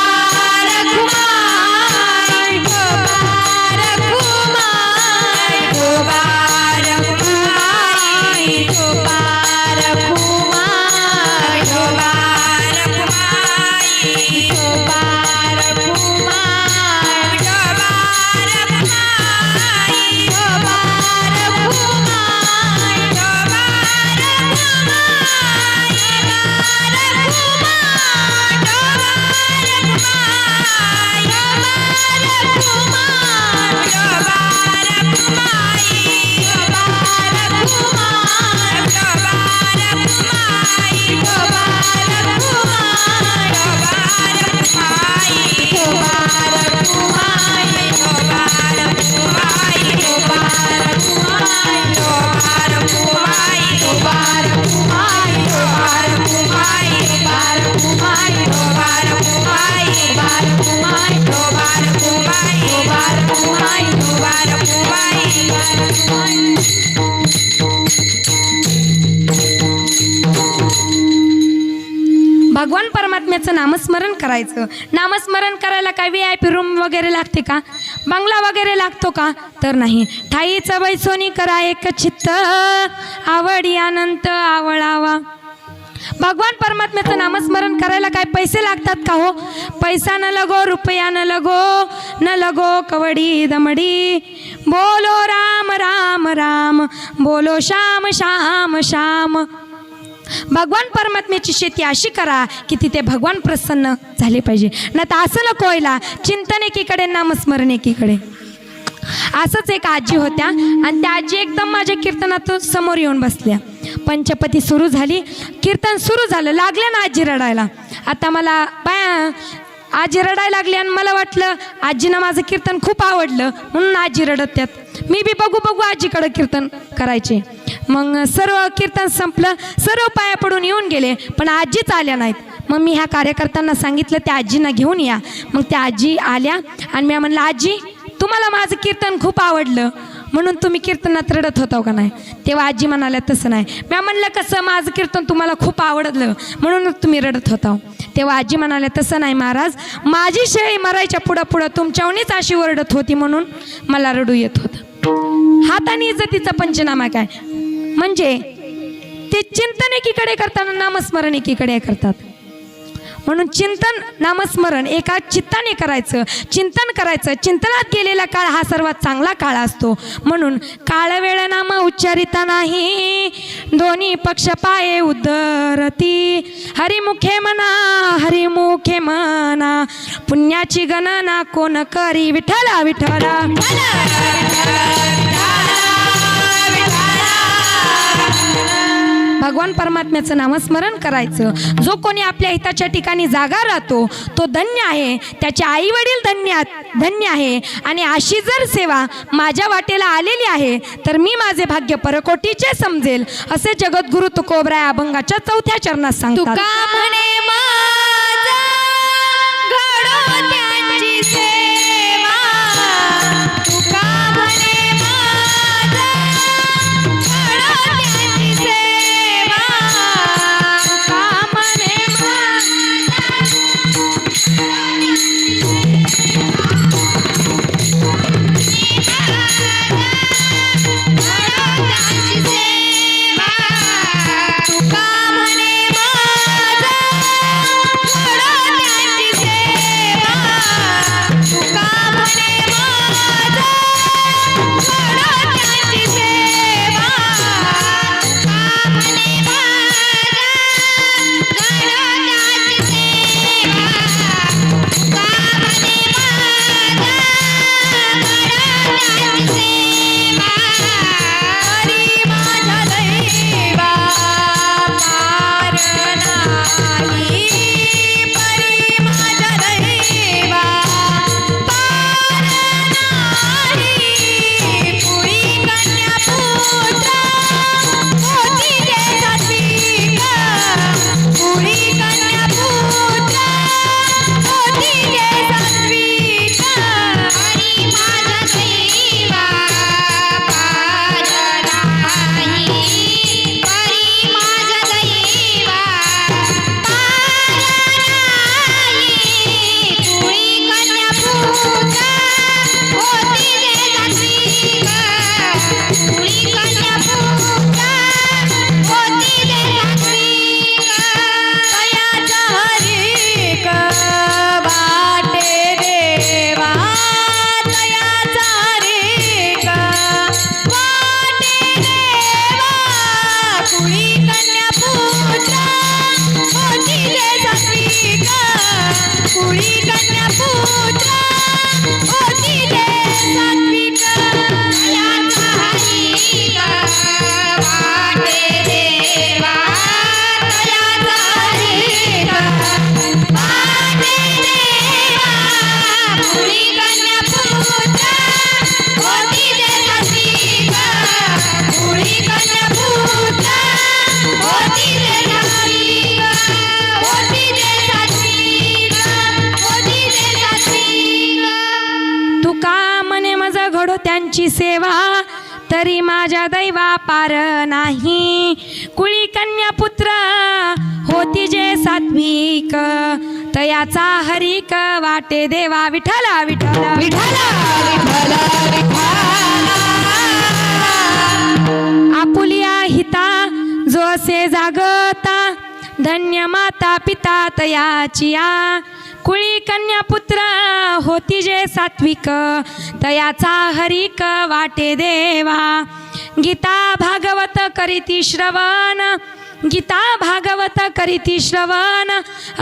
भगवान परमात्म्याचं नामस्मरण करायचं. नामस्मरण करायला काय VIP रूम वगैरे लागते का, बंगला वगैरे लागतो का, तर नाही. ठाईचं बैसोनी करा एक चित्त, आवडी अनंत आवळावा. भगवान परमात्म्याचं नामस्मरण करायला काय पैसे लागतात का हो? पैसा न लगो, रुपया न लगो कवडी दमडी. बोलो राम राम राम, बोलो श्याम श्याम श्याम. भगवान परमात्म्याची शेती अशी करा की तिथे भगवान प्रसन्न झाले पाहिजे. नाही तर असं नको व्हायला, चिंतन एकीकडे नामस्मरण एकीकडे. असंच एक आजी होत्या आणि त्या आजी एकदम माझ्या कीर्तनात समोर येऊन बसल्या. पंचपती सुरू झाली, कीर्तन सुरू झालं, लागल्या ना आजी रडायला. आता मला आजी रडायला लागली आणि मला वाटलं आजीनं माझं कीर्तन खूप आवडलं म्हणून आजी रडत त्यात. मी बी बघू आजीकडं कीर्तन करायचे. मग सर्व कीर्तन संपलं, सर्व पाया पडून येऊन गेले, पण आजीच आल्या नाहीत. मग मी ह्या कार्यकर्त्यांना सांगितलं त्या आजींना घेऊन या. मग त्या आजी आल्या आणि मी म्हणलं आजी तुम्हाला माझं कीर्तन खूप आवडलं म्हणून तुम्ही कीर्तनात रडत होता का नाही. तेव्हा आजी म्हणाल्या तसं नाही. मी म्हणलं कसं माझं कीर्तन तुम्हाला खूप आवडलं म्हणून तुम्ही रडत होता. तेव्हा आजी म्हणाल्या तसं नाही महाराज, माझी शेळी मरायच्या पुढं तुमच्यावरच अशी ओरडत होती म्हणून मला रडू येत होतं. हाताने इज्जतीचा पंचनामा काय म्हणजे ते चिंतन एकीकडे करताना नामस्मरण एकीकडे करतात. म्हणून चिंतन नामस्मरण एका चित्ताने करायचं, चिंतन करायचं. चिंतनात गेलेला काळ हा सर्वात चांगला काळ असतो. म्हणून काळ वेळ नाम उच्चारिता नाही, दोन्ही पक्ष पाये उद्धरती. हरिमुखे म्हणा हरिमुखे म्हणा, पुण्याची गणना कोण करी. विठ्ठला विठ्ठला भगवान परमात्म्याचं नामस्मरण करायचं. जो कोणी आपल्या हिताच्या ठिकाणी जागा राहतो तो धन्य आहे, त्याचे आई वडील धन्य आहे. आणि अशी जर सेवा माझ्या वाटेला आलेली आहे तर मी माझे भाग्य परकोटीचे समजेल असे जगद्गुरु तुकोबराय अभंगाच्या 4थ्या चरणात सांगतात.
तुका म्हणे माझा घडो त्यांची सेवा, तुका म्हणे माझा घडो त्यांची सेवा, तुका म्हणे
त्यांची सेवा तरी माझ्या दैवा पार नाही. कुळी कन्या पुत्र होती जे सात्विक, तयाचा हरिक वाटे देवा. विठ्ठला विठ्ठला
विठ्ठला विठ्ठला
आपुलिया हिता जो असे जागता, धन्य माता पिता तयाचिया. कुळी कन्या पुत्र होती जे सात्विक, तयाचा हरिक वाटे देवा. गीता भागवत करीती श्रवण, गीता भागवत करीती श्रवण,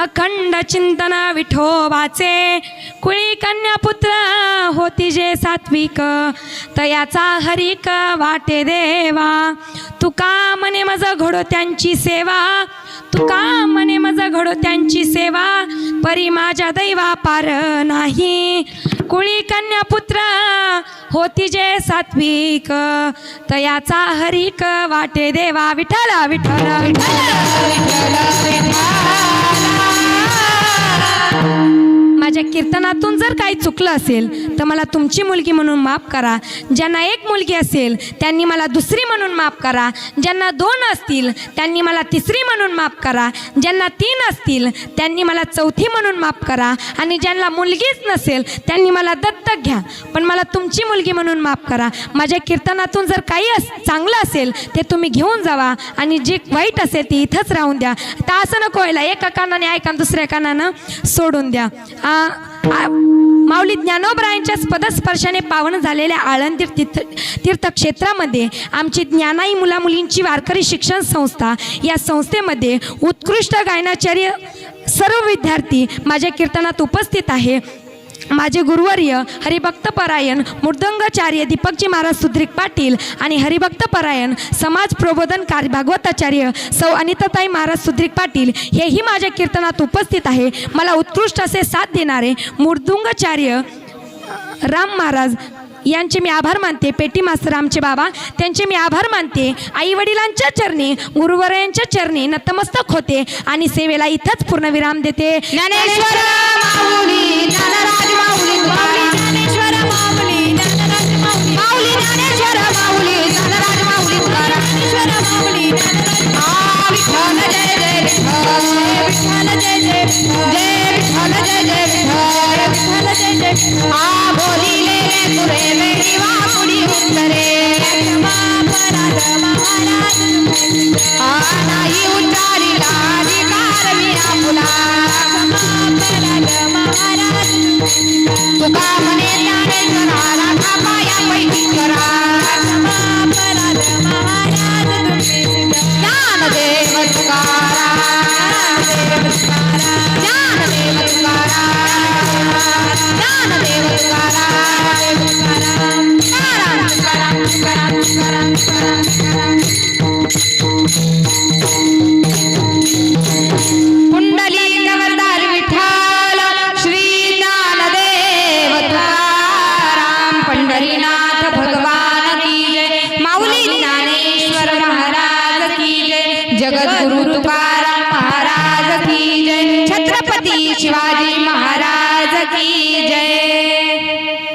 अखंड चिंतन विठोबाचे. कुळी कन्या पुत्र होती जे सात्विक, तयाचा हरिक वाटे देवा. तुका म्हणे मज घडो त्यांची सेवा, तुका म्हणे मज घडो त्यांची सेवा, परी माझ्या दैवा पार नाही. कुळी कन्या पुत्र होती जे सात्विक, तयाचा हरिक वाटे देवा. विठ्ठला विठ्ठला
विठ्ठला विठ्ठला
माझ्या कीर्तनातून जर काही चुकलं असेल तर मला तुमची मुलगी म्हणून माफ करा. ज्यांना एक मुलगी असेल त्यांनी मला दुसरी म्हणून माफ करा. ज्यांना 2 असतील त्यांनी मला तिसरी म्हणून माफ करा. ज्यांना 3 असतील त्यांनी मला चौथी म्हणून माफ करा. आणि ज्यांना मुलगीच नसेल त्यांनी मला दत्तक घ्या, पण मला तुमची मुलगी म्हणून माफ करा. माझ्या कीर्तनातून जर काही चांगलं असेल ते तुम्ही घेऊन जावा आणि जे वाईट असेल ते इथंच राहून द्या. तर असं नको व्हायला एका कानाने ऐका दुसऱ्या कानानं सोडून द्या. माऊली ज्ञानोबरायांच्या पदस्पर्शाने पावन झालेल्या आळंदी तीर्थक्षेत्रामध्ये आमची ज्ञानाई मुलामुलींची वारकरी शिक्षण संस्था, या संस्थेमध्ये उत्कृष्ट गायनाचार्य सर्व विद्यार्थी माझ्या कीर्तनात उपस्थित आहे. माझे गुरुवर्य हरिभक्तपरायण मृदंगाचार्य दीपकजी महाराज सुद्रिक पाटील आणि हरिभक्तपरायण समाज प्रबोधनकारी भागवताचार्य सौ अनिताताई महाराज सुद्रिक पाटील हेही माझ्या कीर्तनात उपस्थित आहे. मला उत्कृष्ट असे साथ देणारे मृदुंगाचार्य राम महाराज यांचे मी आभार मानते. पेटी मास्तर आमचे बाबा, त्यांचे मी आभार मानते. आई वडिलांच्या चरणी गुरुवर्यांच्या चरणी नतमस्तक होते आणि सेवेला इथंच पूर्णविराम देते.
ज्ञानेश्वर माऊली ज्ञानराज माऊली ज्ञानेश्वर माऊली ज्ञानराज माऊली माऊली ज्ञानेश्वर माऊली ज्ञानराज माऊली ज्ञानेश्वर माऊली विठ्ठल जय जय विठ्ठल जय जय विठ्ठल जय जय विठ्ठल जय जय बोलिले तुरे वेळी वाकुडी उत्तरे नाही उच्चारिला अधिकार मी आपुला तुका म्हणे ज्ञानेश्वरा पाया पैकी करा ज्ञानदेव तुकाराम ज्ञानदेव तुकाराम ज्ञानदेव तुकाराम कुंडली अवतार विठ्ठल श्री ज्ञानदेव तुकाराम पंढरीनाथ